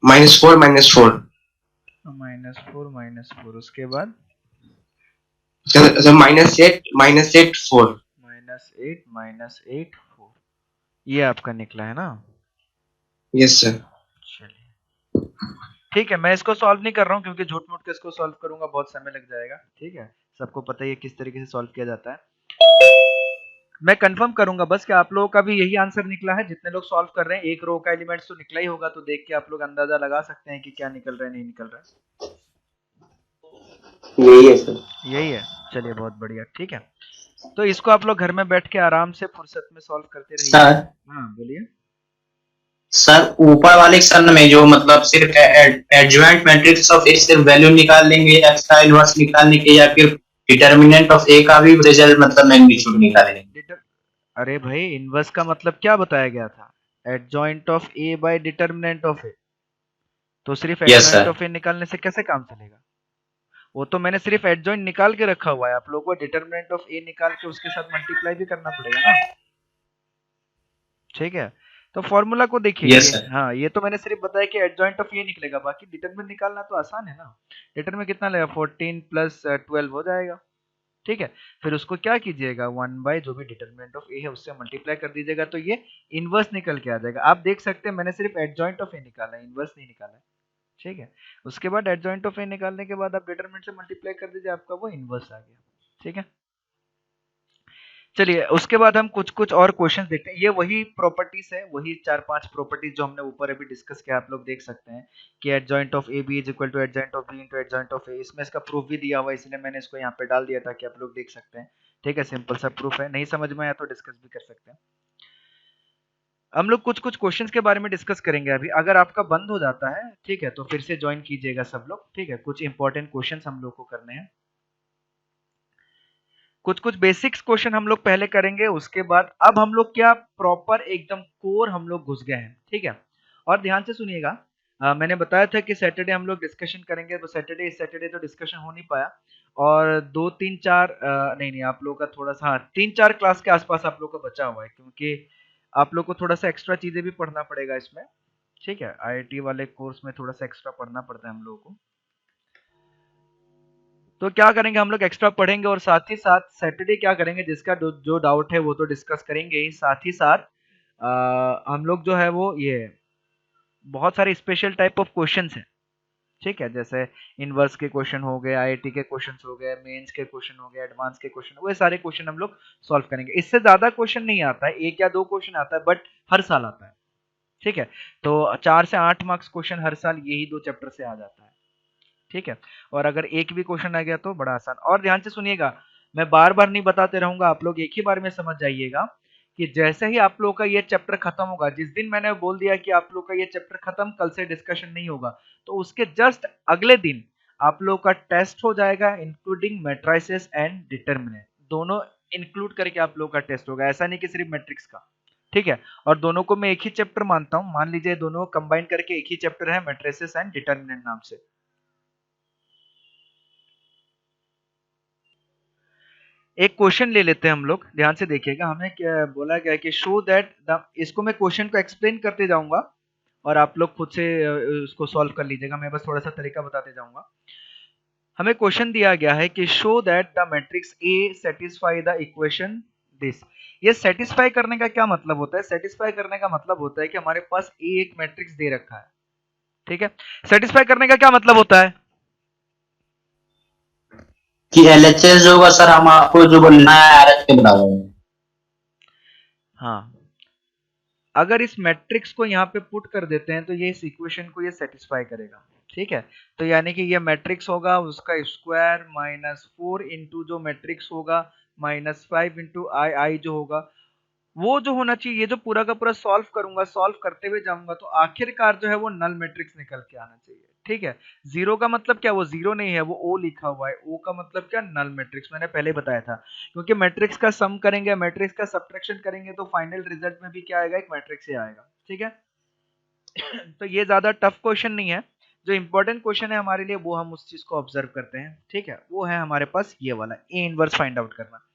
S2: -4, -4।
S1: -4, उसके बाद
S2: सर -8, -8, 4।
S1: -8, -8, 4। ये आपका निकला है ना।
S2: Yes sir.
S1: चलिए ठीक है, मैं इसको सॉल्व नहीं कर रहा हूँ क्योंकि झूठ मूठ के इसको सॉल्व करूंगा बहुत समय लग जाएगा। ठीक है, सबको पता ही है किस तरीके से सॉल्व किया जाता है। मैं कंफर्म करूंगा बस कि आप लोगों का भी यही आंसर निकला है। जितने लोग सॉल्व कर रहे हैं एक रो का एलिमेंट्स तो निकला ही होगा, तो देख के आप लोग अंदाजा लगा सकते हैं कि क्या निकल रहा है नहीं निकल रहा है।
S2: यही है सर।
S1: यही है। चलिए बहुत बढ़िया। ठीक है, तो इसको आप लोग घर में बैठ के आराम से फुर्सत में सॉल्व करते रहिए।
S2: सर
S1: हाँ बोलिए।
S2: सर ऊपर वाले क्वेश्चन में जो मतलब सिर्फ एडजॉइंट मैट्रिक्स ऑफ ए सिर्फ वैल्यू निकाल लेंगे, एक्स्ट्रा इनवर्स निकालने के, या फिर डिटर्मिनेंट ऑफ ए का भी रिजल्ट मतलब मैग्नीट्यूड निकालेंगे?
S1: डिटर अरे भाई, इनवर्स का मतलब क्या बताया गया था? Adjoint of A by determinant of A. तो सिर्फ
S2: yes
S1: adjoint
S2: sir.
S1: Of A निकालने से कैसे काम चलेगा? वो तो मैंने सिर्फ एडजॉइंट निकाल के रखा हुआ है, आप लोगों को डिटर्मिनेंट ऑफ ए निकाल के उसके साथ मल्टीप्लाई भी करना पड़ेगा ना। ठीक है, तो फॉर्मूला को देखिए
S2: यस
S1: ये।
S2: सर।
S1: हाँ, ये तो मैंने सिर्फ बताया कि एडजॉइंट ऑफ ये निकलेगा, बाकी डिटरमिनेंट निकालना तो आसान है ना। डिटरमिनेंट कितना लगेगा? 14 प्लस 12 हो जाएगा। ठीक है, फिर उसको क्या कीजिएगा, 1 बाय जो भी डिटरमिनेंट ऑफ ए है उससे मल्टीप्लाई कर दीजिएगा, तो ये इनवर्स निकल के आ जाएगा। आप देख सकते हैं मैंने सिर्फ एडजॉइंट ऑफ ए निकाला है, इनवर्स नहीं निकाला है। ठीक है, उसके बाद एडजॉइंट ऑफ ए निकालने के बाद आप डिटरमिनेंट से मल्टीप्लाई कर दीजिए, आपका वो इनवर्स आ गया। ठीक है, चलिए उसके बाद हम कुछ कुछ और क्वेश्चंस देखते हैं। ये वही प्रॉपर्टीज है, वही 4-5 प्रॉपर्टीज जो हमने ऊपर अभी डिस्कस किया, आप लोग देख सकते हैं कि adjoint of A B is equal to adjoint of B into adjoint of A. इसमें इसका प्रूफ भी दिया हुआ है, इसलिए मैंने इसको यहाँ पे डाल दिया ताकि आप लोग देख सकते हैं। ठीक है, सिंपल सा प्रूफ है, नहीं समझ में आया तो डिस्कस भी कर सकते हैं। हम लोग कुछ कुछ क्वेश्चंस के बारे में डिस्कस करेंगे अभी। अगर आपका बंद हो जाता है ठीक है तो फिर से ज्वाइन कीजिएगा सब लोग। ठीक है, कुछ इंपॉर्टेंट क्वेश्चंस हम लोग को करने हैं। कुछ कुछ बेसिक्स क्वेश्चन हम लोग पहले करेंगे, उसके बाद अब हम लोग क्या प्रॉपर एकदम कोर हम लोग घुस गए हैं। ठीक है, और ध्यान से सुनिएगा। मैंने बताया था कि सैटरडे हम लोग डिस्कशन करेंगे, तो सैटरडे इस सैटरडे तो डिस्कशन हो नहीं पाया। और 2-3-4 नहीं नहीं, आप लोगों का थोड़ा सा, हाँ 3-4 क्लास के आसपास आप लोग का बचा हुआ है, क्योंकि आप लोग को थोड़ा सा एक्स्ट्रा चीजें भी पढ़ना पड़ेगा इसमें। ठीक है, आईआईटी वाले कोर्स में थोड़ा सा एक्स्ट्रा पढ़ना पड़ता है हम लोगों को। तो क्या करेंगे हम लोग, एक्स्ट्रा पढ़ेंगे और साथ ही साथ सैटरडे क्या करेंगे, जिसका जो डाउट है वो तो डिस्कस करेंगे ही, साथ ही साथ हम लोग जो है वो ये बहुत सारे स्पेशल टाइप ऑफ क्वेश्चंस हैं। ठीक है, जैसे इनवर्स के क्वेश्चन हो गए, आईआईटी के क्वेश्चन हो गए, मेंस के क्वेश्चन हो गए, एडवांस के क्वेश्चन, वो सारे क्वेश्चन हम लोग सॉल्व करेंगे। इससे ज्यादा क्वेश्चन नहीं आता है, 1 या 2 क्वेश्चन आता है, बट हर साल आता है। ठीक है, तो 4 से 8 मार्क्स क्वेश्चन हर साल यही 2 चैप्टर से आ जाता है। ठीक है, और अगर एक भी क्वेश्चन आ गया तो बड़ा आसान। और ध्यान से सुनिएगा, मैं बार बार नहीं बताते रहूंगा, आप लोग एक ही बार में समझ जाइएगा कि जैसे ही आप लोग का ये चैप्टर खत्म होगा, जिस दिन मैंने बोल दिया कि आप लोग का ये चैप्टर खत्म, कल से डिस्कशन नहीं होगा, तो उसके जस्ट अगले दिन आप लोग का टेस्ट हो जाएगा, इंक्लूडिंग मैट्रिसेस एंड डिटर्मिनेंट, दोनों इंक्लूड करके आप लोग का टेस्ट होगा। ऐसा नहीं कि सिर्फ मैट्रिक्स का। ठीक है, और दोनों को मैं एक ही चैप्टर मानता हूं, मान लीजिए दोनों कंबाइन करके एक ही चैप्टर है, मैट्रिसेस एंड डिटर्मिनेंट नाम से। एक क्वेश्चन ले लेते हैं हम लोग, ध्यान से देखिएगा। हमें क्या बोला गया है कि शो दैट द, इसको मैं क्वेश्चन को एक्सप्लेन करते जाऊंगा और आप लोग खुद से उसको सॉल्व कर लीजिएगा, मैं बस थोड़ा सा तरीका बताते जाऊंगा। हमें क्वेश्चन दिया गया है कि show that the matrix A satisfy the equation this. ये सेटिस्फाई करने का क्या मतलब होता है? सेटिस्फाई करने का मतलब होता है कि हमारे पास ए एक मैट्रिक्स दे रखा है। ठीक है, सेटिस्फाई करने का क्या मतलब होता है?
S2: कि एलएचएस जो होगा सर हम आपको जो बोलना है आरएच के बराबर है।
S1: हाँ, अगर इस मैट्रिक्स को यहाँ पे पुट कर देते हैं तो ये इस इक्वेशन को ये सेटिस्फाई करेगा। ठीक है, तो यानी कि ये मैट्रिक्स होगा उसका स्क्वायर माइनस 4 इंटू जो मैट्रिक्स होगा माइनस 5 इंटू आई, आई जो होगा वो जो होना चाहिए, ये जो पूरा का पूरा सॉल्व करूंगा, सॉल्व करते हुए जाऊंगा तो आखिरकार जो है वो नल मैट्रिक्स निकल के आना चाहिए। ठीक है, जीरो का मतलब क्या, वो जीरो नहीं है, वो ओ लिखा हुआ है, ओ का मतलब क्या, नल मैट्रिक्स, मैंने पहले बताया था। क्योंकि मैट्रिक्स का सम करेंगे, मैट्रिक्स का सब्ट्रैक्शन करेंगे तो फाइनल रिजल्ट में भी क्या आएगा, एक मैट्रिक्स ही आएगा। ठीक है, तो ये ज्यादा टफ क्वेश्चन नहीं है, जो इंपॉर्टेंट क्वेश्चन है हमारे लिए वो हम उस चीज को ऑब्जर्व करते हैं। ठीक है, वो है हमारे पास ये वाला ए इनवर्स फाइंड आउट करना।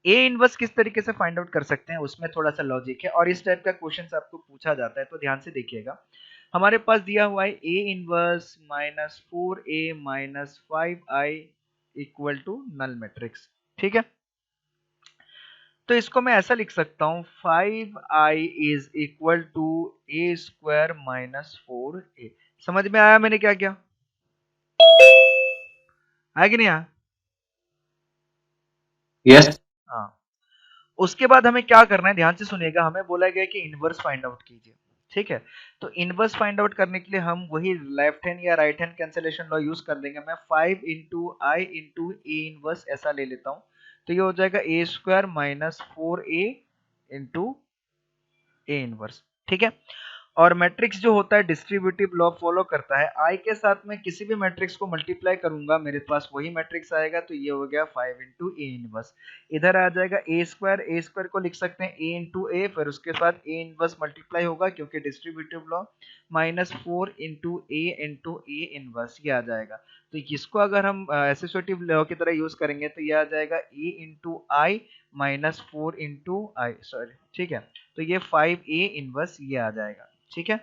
S1: ए इनवर्स किस तरीके से फाइंड आउट कर सकते हैं, उसमें थोड़ा सा लॉजिक है और इस टाइप का क्वेश्चन आपको पूछा जाता है तो ध्यान से देखिएगा। हमारे पास दिया हुआ है A inverse minus 4a minus 5i equal to null matrix. ठीक है, तो इसको मैं ऐसा लिख सकता हूं 5i is equal to A square minus 4a। समझ में आया मैंने क्या किया, आया कि नहीं आया?
S2: यस।
S1: हाँ, उसके बाद हमें क्या करना है, ध्यान से सुनिएगा, हमें बोला गया कि इनवर्स फाइंड आउट कीजिए। ठीक है, तो इनवर्स फाइंड आउट करने के लिए हम वही लेफ्ट हैंड या right hand cancellation law use कर देंगे। मैं 5 into I into A inverse ऐसा ले लेता हूं, तो ये हो जाएगा A square minus 4a into A inverse. ठीक है, और मैट्रिक्स जो होता है डिस्ट्रीब्यूटिव लॉ फॉलो करता है, आई के साथ में किसी भी मैट्रिक्स को मल्टीप्लाई करूंगा मेरे पास वही मैट्रिक्स आएगा, तो ये हो गया 5 इंटू ए इनवर्स। इधर आ जाएगा ए स्क्वायर को लिख सकते हैं ए इंटू ए, फिर उसके साथ ए इनवर्स मल्टीप्लाई होगा क्योंकि distributive law, minus 4 into A inverse, ये आ जाएगा। तो इसको अगर हम एसोसिएटिव लॉ की तरह यूज करेंगे तो ये आ जाएगा ए इंटू आई माइनस 4 इंटू आई, सॉरी। ठीक है, तो ये 5a इनवर्स ये आ जाएगा। ठीक है,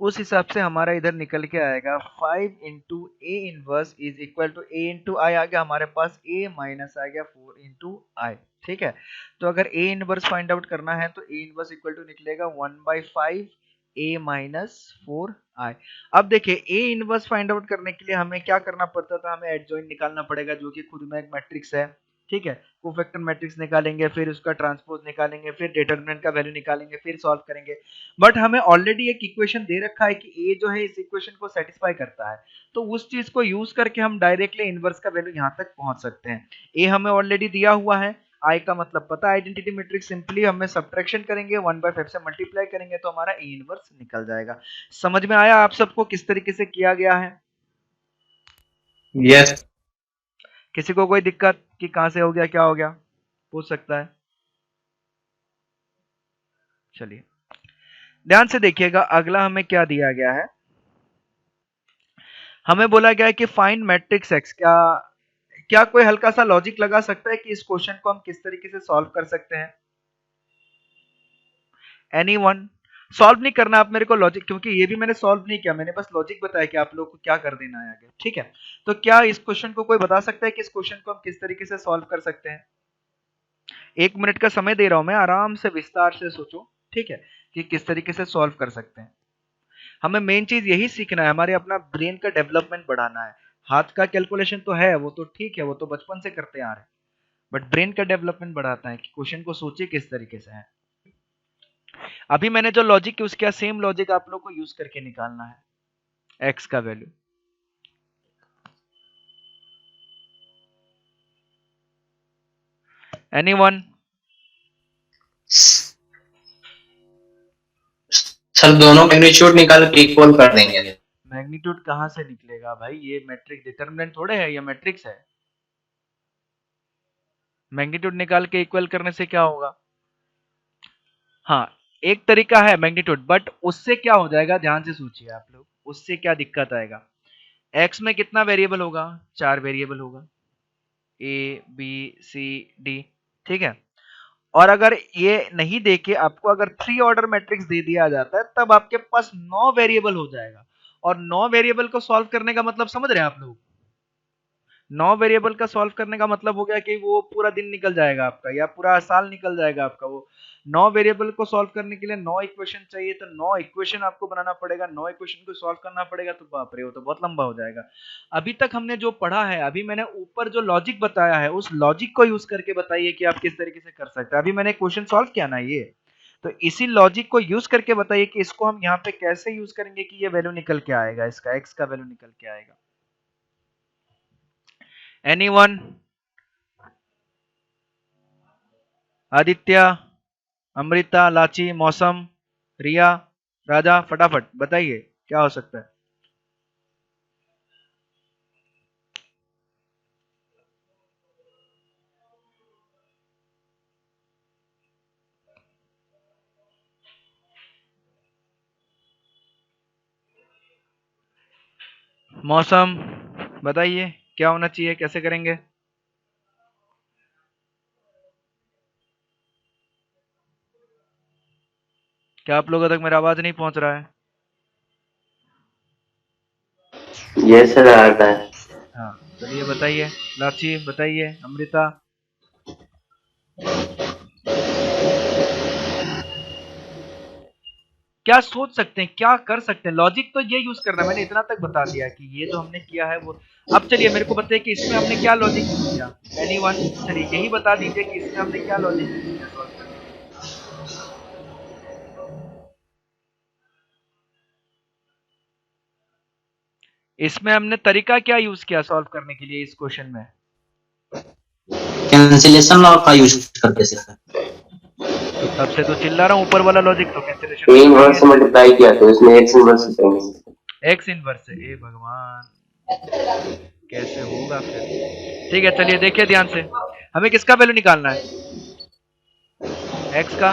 S1: उस हिसाब से हमारा इधर निकल के आएगा 5 into A inverse is equal to A into I, आ गया हमारे पास a माइनस आ गया 4 इंटू आई। ठीक है, तो अगर a इनवर्स फाइंड आउट करना है तो a इनवर्स इक्वल टू निकलेगा 1/5 a माइनस 4i। अब देखिए a इनवर्स फाइंड आउट करने के लिए हमें क्या करना पड़ता था, हमें एडजॉइंट निकालना पड़ेगा जो कि खुद में एक मैट्रिक्स है। ठीक है, कोफैक्टर मैट्रिक्स निकालेंगे, फिर उसका ट्रांसपोज निकालेंगे, फिर डिटरमिनेंट का वैल्यू निकालेंगे, फिर सॉल्व करेंगे। बट हमें ऑलरेडी एक इक्वेशन दे रखा है कि ए जो है इस इक्वेशन को सेटिस्फाई करता है, तो उस चीज को यूज करके हम डायरेक्टली इनवर्स का वैल्यू यहाँ तक पहुंच सकते हैं। ए हमें ऑलरेडी दिया हुआ है, आई का मतलब पता है, आइडेंटिटी मैट्रिक्स, सिंपली हमें सब्ट्रैक्शन करेंगे 1/5 से मल्टीप्लाई करेंगे तो हमारा ए इनवर्स निकल जाएगा। समझ में आया आप सबको किस तरीके से किया गया है?
S2: यस।
S1: किसी को कोई दिक्कत कि कहां से हो गया, क्या हो गया, पूछ सकता है। चलिए ध्यान से देखिएगा, अगला हमें क्या दिया गया है, हमें बोला गया है कि फाइंड मैट्रिक्स एक्स। क्या क्या कोई हल्का सा लॉजिक लगा सकता है कि इस क्वेश्चन को हम किस तरीके से सॉल्व कर सकते हैं? एनीवन? सॉल्व नहीं करना आप मेरे को लॉजिक, क्योंकि ये भी मैंने सॉल्व नहीं किया, मैंने बस लॉजिक बताया कि आप लोग को क्या कर देना है आगे। ठीक है, तो क्या इस क्वेश्चन को कोई बता सकता है कि इस क्वेश्चन को हम किस तरीके से सॉल्व कर सकते हैं? 1 मिनट का समय दे रहा हूं मैं, आराम से विस्तार से सोचो। ठीक है, कि किस तरीके से सॉल्व कर सकते हैं। हमें मेन चीज यही सीखना है, हमारे अपना ब्रेन का डेवलपमेंट बढ़ाना है। हाथ का कैलकुलेशन तो है, वो तो ठीक है, वो तो बचपन से करते आ रहे हैं, बट ब्रेन का डेवलपमेंट बढ़ाता है कि क्वेश्चन को सोचिए किस तरीके से है। अभी मैंने जो लॉजिक यूज किया सेम लॉजिक आप लोग को यूज करके निकालना है एक्स का वैल्यू। एनीवन?
S2: सर दोनों मैग्नीट्यूड निकाल के इक्वल कर देंगे।
S1: मैग्नीट्यूड कहां से निकलेगा भाई, ये मैट्रिक्स डिटरमिनेंट थोड़े है, ये मैट्रिक्स है। मैग्नीट्यूड निकाल के इक्वल करने से क्या होगा? हाँ, एक तरीका है मैग्नीट्यूड, बट उससे क्या हो जाएगा, ध्यान से सोचिए आप लोग, उससे क्या दिक्कत आएगा। एक्स में कितना वेरिएबल होगा, 4 वेरिएबल होगा, ए बी सी डी। ठीक है, और अगर ये नहीं देके आपको अगर 3 ऑर्डर मैट्रिक्स दे दिया जाता है तब आपके पास 9 वेरिएबल हो जाएगा। और 9 वेरिएबल को सॉल्व करने का मतलब समझ रहे हैं आप लोग, 9 वेरिएबल का सॉल्व करने का मतलब हो गया कि वो पूरा दिन निकल जाएगा आपका या पूरा साल निकल जाएगा आपका। वो 9 वेरिएबल को सॉल्व करने के लिए 9 इक्वेशन चाहिए, तो 9 इक्वेशन आपको बनाना पड़ेगा, 9 इक्वेशन को सॉल्व करना पड़ेगा, तो बाप रे वो तो बहुत लंबा हो जाएगा। अभी तक हमने जो पढ़ा है, अभी मैंने ऊपर जो लॉजिक बताया है उस लॉजिक को यूज करके बताइए कि आप किस तरीके से कर सकते हैं। अभी मैंने क्वेश्चन सॉल्व किया ना ये, तो इसी लॉजिक को यूज करके बताइए कि इसको हम यहाँ पे कैसे यूज करेंगे कि ये वैल्यू निकल के आएगा, इसका x का वैल्यू निकल के आएगा। एनीवन? आदित्य, अमृता, लाची, मौसम, रिया, राजा, फटाफट बताइए क्या हो सकता है। मौसम बताइए क्या होना चाहिए, कैसे करेंगे। क्या आप लोगों तक मेरा आवाज नहीं पहुंच रहा है?
S2: यस सर, आ रहा है।
S1: हाँ चलिए बताइए, लाची बताइए, अमृता। क्या सोच सकते हैं, क्या कर सकते हैं, लॉजिक तो ये यूज करना है, मैंने इतना तक बता दिया कि ये जो हमने किया है वो। अब चलिए मेरे को बताइए कि इसमें हमने क्या लॉजिक यूज किया। एनीवन? चलिए यही बता दीजिए कि इसमें हमने क्या लॉजिक यूज किया सॉल्व करने के लिए। इसमें हमने तरीका क्या यूज किया सॉल्व करने के लिए इस क्वेश्चन में।
S2: कैंसिलेशन लॉ का यूज करके सर।
S1: तो तब से तो चिल्ला रहा हूँ, ऊपर वाला लॉजिक तो कैंसिलेशन
S2: ए
S1: का कर ही
S2: इनवर्स
S1: है।
S2: से मल्टीप्लाई किया तो इसमें एक्स इनवर्स से।
S1: एक्स इनवर्स से, ए भगवान कैसे होगा फिर। ठीक है चलिए देखिए ध्यान से, हमें किसका वैल्यू निकालना है, एक्स का।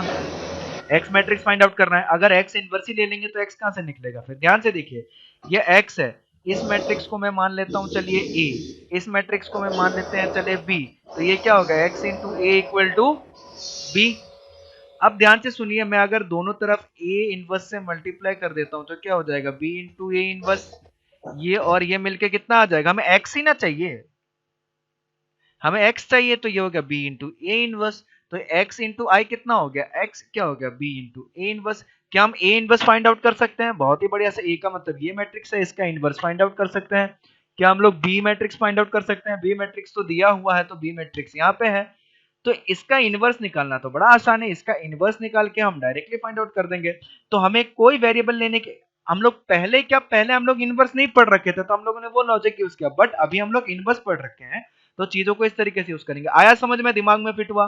S1: एक्स मैट्रिक्स फाइंड आउट करना है। अगर एक्स इनवर्स ही ले लेंगे तो एक्स कहां से निकलेगा फिर। ध्यान से देखिए, ये एक्स है, इस मैट्रिक्स को मैं मान लेता हूं चलिए ए, इस मैट्रिक्स को मैं मान लेते हैं चलिए बी, तो ये क्या होगा, X into A equal to B. अब ध्यान से सुनिए, मैं अगर दोनों तरफ ए इनवर्स से मल्टीप्लाई कर देता हूं तो क्या हो जाएगा, बी इंटू ए इनवर्स। ये और ये मिलके कितना आ जाएगा, हमें एक्स ही ना चाहिए, हमें x चाहिए, तो ये हो गया b इंटू ए इनवर्स। तो x इंटू आई कितना हो गया, x क्या हो गया b इंटू ए इनवर्स। क्या हम a इनवर्स फाइंड आउट कर सकते हैं, बहुत ही बढ़िया से, a का मतलब ये मैट्रिक्स है, इसका इनवर्स फाइंड आउट कर सकते हैं। क्या हम लोग b मैट्रिक्स फाइंड आउट कर सकते हैं, b मैट्रिक्स तो दिया हुआ है, तो b मैट्रिक्स यहाँ पे है। तो इसका इनवर्स निकालना तो बड़ा आसान है, इसका इनवर्स निकाल के हम डायरेक्टली फाइंड आउट कर देंगे। तो हमें कोई वेरिएबल लेने के, हम लोग पहले क्या, पहले हम लोग इनवर्स नहीं पढ़ रखे थे, तो हम लोगों ने वो लॉजिक यूज किया, बट अभी हम लोग इनवर्स पढ़ रखे हैं, तो चीजों को इस तरीके से यूज करेंगे। आया समझ में, दिमाग में फिट हुआ।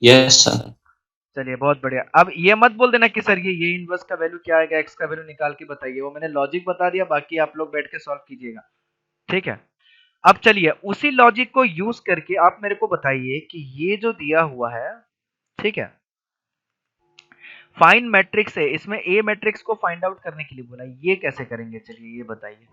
S2: Yes sir.
S1: चलिए बहुत बढ़िया। अब ये मत बोल देना कि सर ये इनवर्स का वैल्यू क्या आएगा, एक्स का वैल्यू निकाल के बताइए, वो मैंने लॉजिक बता दिया, बाकी आप लोग बैठ के सॉल्व कीजिएगा। ठीक है, अब चलिए उसी लॉजिक को यूज करके आप मेरे को बताइए कि ये जो दिया हुआ है, ठीक है, फाइंड मैट्रिक्स है, इसमें ए मैट्रिक्स को फाइंड आउट करने के लिए बोला, ये कैसे करेंगे, चलिए ये बताइए।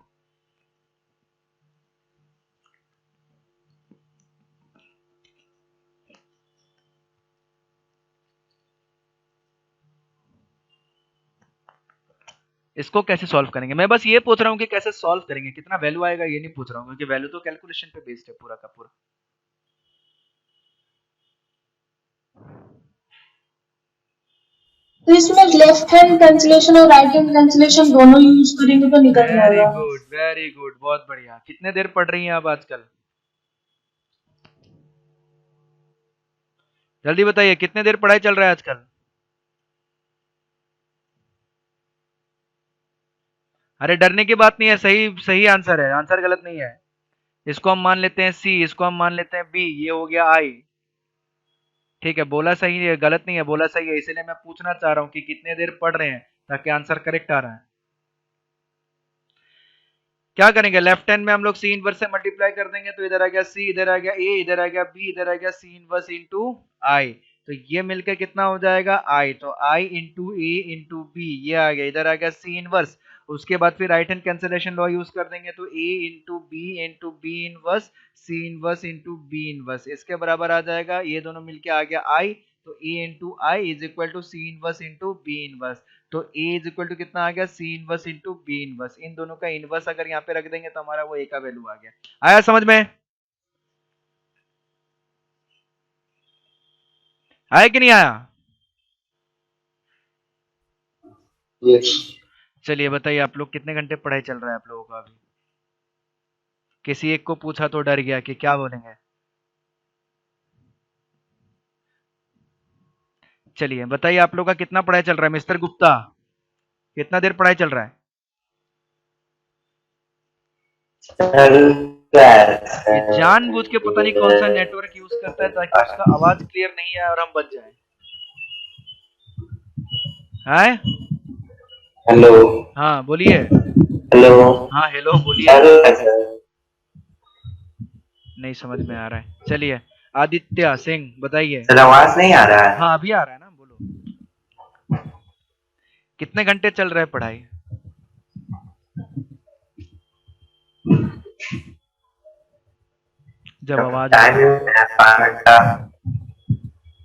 S1: इसको कैसे सॉल्व करेंगे, मैं बस ये पूछ रहा हूँ कि कैसे सॉल्व करेंगे, कितना वैल्यू आएगा ये नहीं पूछ रहा हूँ, क्योंकि वैल्यू तो कैलकुलेशन पे बेस्ड है पूरा का पूरा।
S3: तो इसमें लेफ्ट हैंड कैंसिलेशन और राइट हैंड कैंसिलेशन दोनों यूज करेंगे तो निकल
S1: वेरी
S3: जाएगा।
S1: गुड वेरी गुड, बहुत बढ़िया। कितने देर पढ़ रही हैं आप आजकल, जल्दी बताइए, कितने देर पढ़ाई चल रहा है आजकल। अरे डरने की बात नहीं है, सही सही आंसर है, आंसर गलत नहीं है। इसको हम मान लेते हैं सी, इसको हम मान लेते हैं बी, ये हो गया आई। ठीक है, बोला सही है, गलत नहीं है, बोला सही है, इसलिए मैं पूछना चाह रहा हूँ कि कितने देर पढ़ रहे हैं, ताकि आंसर करेक्ट आ रहा है। क्या करेंगे, लेफ्ट हैंड में हम लोग सी इनवर्स से मल्टीप्लाई कर देंगे, तो इधर आ गया सी, इधर आ गया ए, इधर आ गया बी, इधर आ गया सी इनवर्स इंटू आई, तो ये मिलकर कितना हो जाएगा आई, तो आई इंटू ए इंटू बी, ये आ गया, इधर आ गया सी इनवर्स। उसके बाद फिर right hand cancellation law use कर देंगे, तो A into B inverse, C inverse into B inverse, इसके बराबर आ जाएगा, ये दोनों मिलके आ गया आई, तो A into I is equal to C inverse into B inverse. तो A इज इक्वल टू कितना आ गया, C inverse into B inverse, इन दोनों का इनवर्स अगर यहाँ पे रख देंगे तो हमारा वो A का वैल्यू आ गया। आया समझ में, आया कि नहीं आया?
S2: यस
S1: चलिए बताइए आप लोग कितने घंटे पढ़ाई चल रहा है आप लोगों का अभी? किसी एक को पूछा तो डर गया कि क्या बोलेंगे। चलिए बताइए आप लोग का कितना पढ़ाई चल रहा है मिस्टर गुप्ता, कितना देर पढ़ाई चल रहा है? ये जानबूझ के पता नहीं कौन सा नेटवर्क यूज करता है ताकि उसका आवाज क्लियर नहीं आए और हम बच जाएं। हाय,
S2: हेलो
S1: हाँ बोलिए।
S2: हेलो
S1: हाँ हेलो बोलिए। नहीं समझ में आ रहा है। चलिए आदित्य सिंह बताइए।
S2: सर आवाज नहीं आ रहा है।
S1: हाँ अभी आ रहा है ना, बोलो। कितने घंटे चल रहा है पढ़ाई? जब आवाज आ रही है।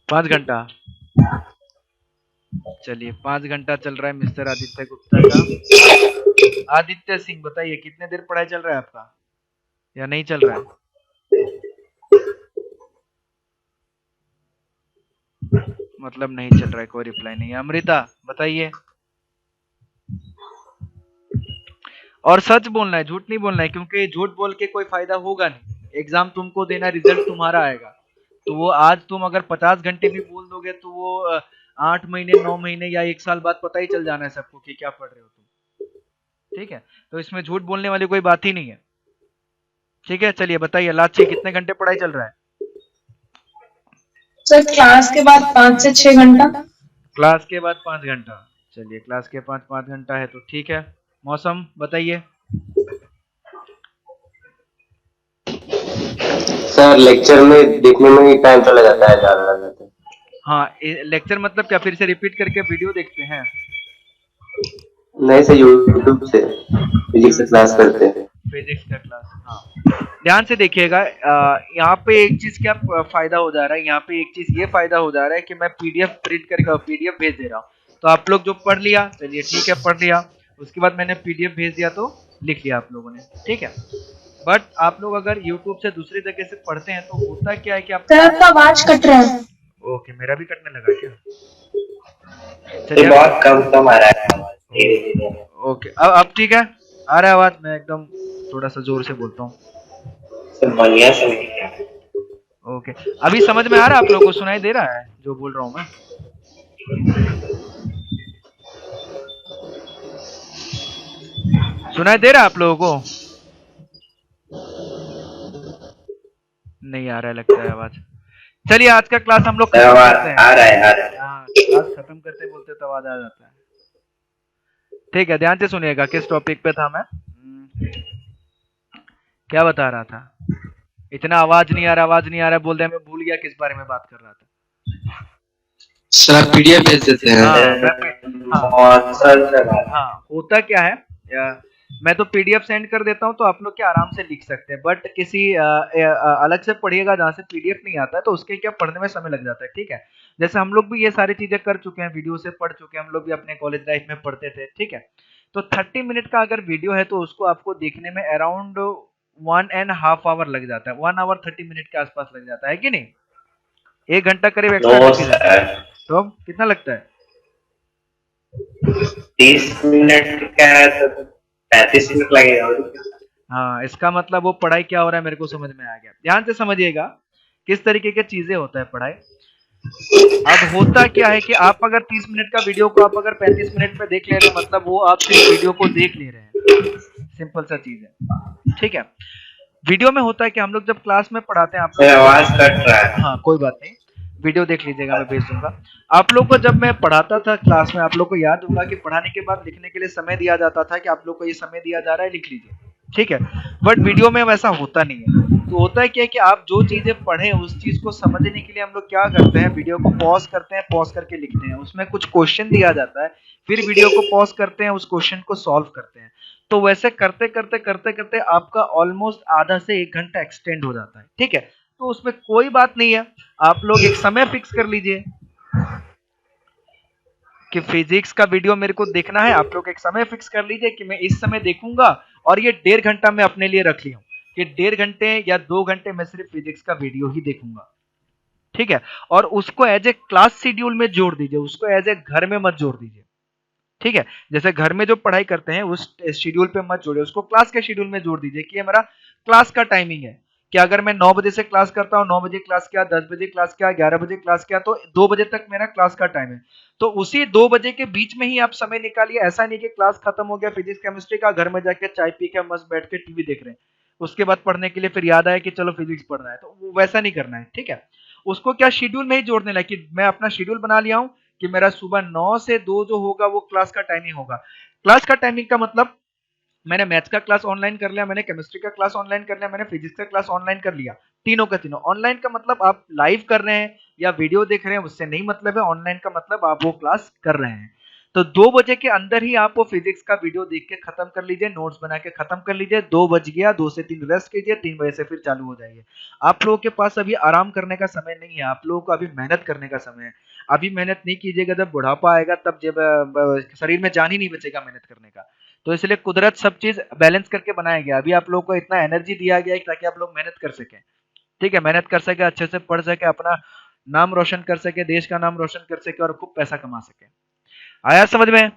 S1: 5 घंटा। चलिए 5 घंटा चल रहा है मिस्टर आदित्य गुप्ता का। आदित्य सिंह बताइए कितने देर पढ़ाई चल रहा है आपका या नहीं चल रहा है? मतलब नहीं चल रहा है, कोई रिप्लाई नहीं है। अमृता बताइए। और सच बोलना है, झूठ नहीं बोलना है, क्योंकि झूठ बोल के कोई फायदा होगा नहीं। एग्जाम तुमको देना, रिजल्ट तुम्हारा आएगा। तो वो आज तुम अगर 50 घंटे भी बोल दोगे तो वो 8 महीने 9 महीने या 1 साल बाद पता ही चल जाना है सबको कि क्या पढ़ रहे हो तुम। ठीक है, तो इसमें झूठ बोलने वाली कोई बात ही नहीं है। ठीक है, चलिए बताइए लाची कितने घंटे पढ़ाई चल रहा है?
S3: सर क्लास के बाद 5 से 6 घंटा।
S1: क्लास के बाद 5 घंटा। चलिए क्लास के 5 घंटा है तो ठीक है। मौसम बताइए।
S4: सर लेक्चर में देखने में ही टाइम चला जाता है ज्यादा।
S1: हाँ लेक्चर मतलब क्या, फिर से रिपीट करके वीडियो देखते हैं?
S4: नहीं सर यूट्यूब से फिजिक्स क्लास करते हैं।
S1: फिजिक्स का क्लास, हाँ। ध्यान से देखिएगा, यहाँ पे एक चीज क्या फायदा हो जा रहा है, यहाँ पे एक चीज ये फायदा हो जा रहा है कि मैं पीडीएफ प्रिंट करके पीडीएफ भेज दे रहा हूँ। तो आप लोग जो पढ़ लिया, चलिए ठीक है पढ़ लिया, उसके बाद मैंने पीडीएफ भेज दिया तो लिख लिया आप लोगों ने, ठीक है। बट आप लोग अगर यूट्यूब से दूसरी जगह से पढ़ते हैं तो होता क्या है कि आप,
S3: सर आपका आवाज कट रहा है।
S1: ओके मेरा भी कटने लगा क्या?
S4: ये
S1: चलिए
S4: बहुत कम आ रहा है।
S1: ओके अब ठीक है, आ रहा है आवाज? मैं एकदम थोड़ा सा जोर से बोलता हूँ।
S4: बढ़िया से
S1: ओके अभी समझ में आ रहा है? आप लोगों को सुनाई दे रहा है जो बोल रहा हूँ मैं? सुनाई दे रहा है आप लोगों को? नहीं आ रहा है लगता है आवाज। चलिए आज का क्लास हम लोग खत्म करते हैं।
S4: आ रहा है।
S1: हाँ क्लास खत्म करते बोलते तो आवाज आ जाता है। ठीक है ध्यान से सुनिएगा, किस टॉपिक पे था मैं, क्या बता रहा था? इतना आवाज नहीं आ रहा बोल रहे, मैं भूल गया किस बारे में बात कर रहा था।
S4: सर आप पीडीएफ भेज देते हैं।
S1: हाँ होता क्या है, मैं तो पीडीएफ सेंड कर देता हूँ तो आप लोग क्या आराम से लिख सकते हैं। बट किसी अलग से पढ़िएगा जहाँ से पीडीएफ नहीं आता है तो उसके क्या पढ़ने में समय लग जाता है, ठीक है। जैसे हम लोग भी ये सारी चीजें कर चुके हैं, वीडियो से पढ़ चुके हैं, हम लोग भी अपने कॉलेज लाइफ में पढ़ते थे, ठीक है। तो 30 मिनट का अगर वीडियो है तो उसको आपको देखने में अराउंड 1.5 आवर लग जाता है, 1 आवर 30 मिनट के आसपास लग जाता है कि नहीं? 1 घंटा करीब एक्स्ट्रा लग ही जाता है। तो अब कितना लगता है?
S4: 30 मिनट का है तो 35 मिनट लगेगा।
S1: हाँ इसका मतलब वो पढ़ाई क्या हो रहा है मेरे को समझ में आ गया। ध्यान से समझिएगा किस तरीके के चीजें होता है पढ़ाई। अब होता क्या है कि आप अगर 30 मिनट का वीडियो को आप अगर 35 मिनट में देख ले रहे हैं, मतलब वो आप सिर्फ वीडियो को देख ले रहे हैं, सिंपल सा चीज है, ठीक है। वीडियो में होता है कि हम लोग जब क्लास में पढ़ाते हैं, आप लोग
S4: आवाज कट रहा है।
S1: हाँ कोई बात नहीं, वीडियो देख लीजिएगा, मैं भेज दूंगा आप लोग को। जब मैं पढ़ाता था क्लास में, आप लोग को याद होगा कि पढ़ाने के बाद लिखने के लिए समय दिया जाता था कि आप लोग को ये समय दिया जा रहा है लिख लीजिए, ठीक है। बट वीडियो में वैसा होता नहीं है। तो होता है क्या है कि आप जो चीजें पढ़े उस चीज को समझने के लिए हम लोग क्या करते हैं, वीडियो को पॉज करते हैं, पॉज करके लिखते हैं, उसमें कुछ क्वेश्चन दिया जाता है, फिर वीडियो को पॉज करते हैं, उस क्वेश्चन को सॉल्व करते हैं। तो वैसे करते करते करते करते आपका ऑलमोस्ट आधा से 1 घंटा एक्सटेंड हो जाता है, ठीक है। तो उसमें कोई बात नहीं है, आप लोग एक समय फिक्स कर लीजिए। कि फिजिक्स का वीडियो मेरे को देखना है, आप लोग एक समय फिक्स कर लीजिए कि मैं इस समय देखूंगा और ये 1.5 घंटा मैं अपने लिए रख लिया हूँ कि 1.5 घंटे या 2 घंटे मैं सिर्फ फिजिक्स का वीडियो ही देखूंगा, ठीक है। और उसको एज ए क्लास शेड्यूल में जोड़ दीजिए, उसको एज ए घर में मत जोड़ दीजिए, ठीक है। जैसे घर में जो पढ़ाई करते हैं उस शेड्यूल पे मत जोड़िए, उसको क्लास के शेड्यूल में जोड़ दीजिए कि ये मेरा क्लास का टाइमिंग है कि अगर मैं 9 बजे से क्लास करता हूँ, 9 बजे क्लास किया, 10 बजे क्लास किया, 11 बजे क्लास किया, तो 2 बजे तक मेरा क्लास का टाइम है। तो उसी 2 बजे के बीच में ही आप समय निकालिए, ऐसा नहीं कि क्लास खत्म हो गया फिजिक्स केमिस्ट्री का, घर में जाके चाय पी के मस्त बैठ के टीवी देख रहे हैं, उसके बाद पढ़ने के लिए फिर याद आया कि चलो फिजिक्स पढ़ना है, तो वैसा नहीं करना है, ठीक है। उसको क्या शेड्यूल में ही जोड़ देना है कि मैं अपना शेड्यूल बना लिया हूँ कि मेरा सुबह 9 से 2 जो होगा वो क्लास का टाइमिंग होगा। क्लास का टाइमिंग का मतलब मैंने मैथ्स का क्लास ऑनलाइन कर लिया, मैंने केमिस्ट्री का क्लास ऑनलाइन कर लिया, मैंने फिजिक्स का क्लास ऑनलाइन कर लिया, तीनों का तीनों। ऑनलाइन का मतलब आप लाइव कर रहे हैं या वीडियो देख रहे हैं, उससे नहीं मतलब है। ऑनलाइन का मतलब आप वो क्लास कर रहे हैं। तो 2 बजे के अंदर ही आप वो फिजिक्स का वीडियो देख के खत्म कर लीजिए, नोट्स बना के खत्म कर लीजिए। 2 बज गया, 2 से 3 रेस्ट कीजिए, 3 बजे से फिर चालू हो जाइए। आप लोगों के पास अभी आराम करने का समय नहीं है, आप लोगों को अभी मेहनत करने का समय है। अभी मेहनत नहीं कीजिएगा, जब बुढ़ापा आएगा तब जब शरीर में जान ही नहीं बचेगा मेहनत करने का। तो इसलिए कुदरत सब चीज बैलेंस करके बनाया गया। अभी आप लोगों को इतना एनर्जी दिया गया है ताकि आप लोग मेहनत कर सकें, ठीक है, मेहनत कर सके, अच्छे से पढ़ सके, अपना नाम रोशन कर सके, देश का नाम रोशन कर सके और खूब पैसा कमा सके। आया समझ में?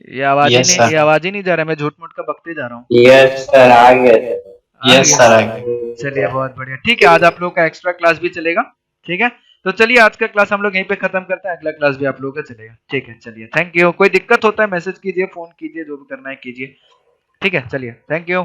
S2: यस
S1: ये
S2: सर,
S1: आवाज ही नहीं जा रहा, मैं झूठ मूठ का बकते जा रहा हूँ।
S4: यस सर, आ गया।
S1: आ
S2: यस
S1: गया?
S2: सर, आ गया।
S1: चलिए बहुत बढ़िया, ठीक है। आज आप लोगों का एक्स्ट्रा क्लास भी चलेगा, ठीक है। तो चलिए आज का क्लास हम लोग यहीं पे खत्म करते हैं, अगला क्लास भी आप लोगों का चलेगा, ठीक है। चलिए, थैंक यू। कोई दिक्कत होता है मैसेज कीजिए, फोन कीजिए, जो भी करना है कीजिए, ठीक है। चलिए, थैंक यू।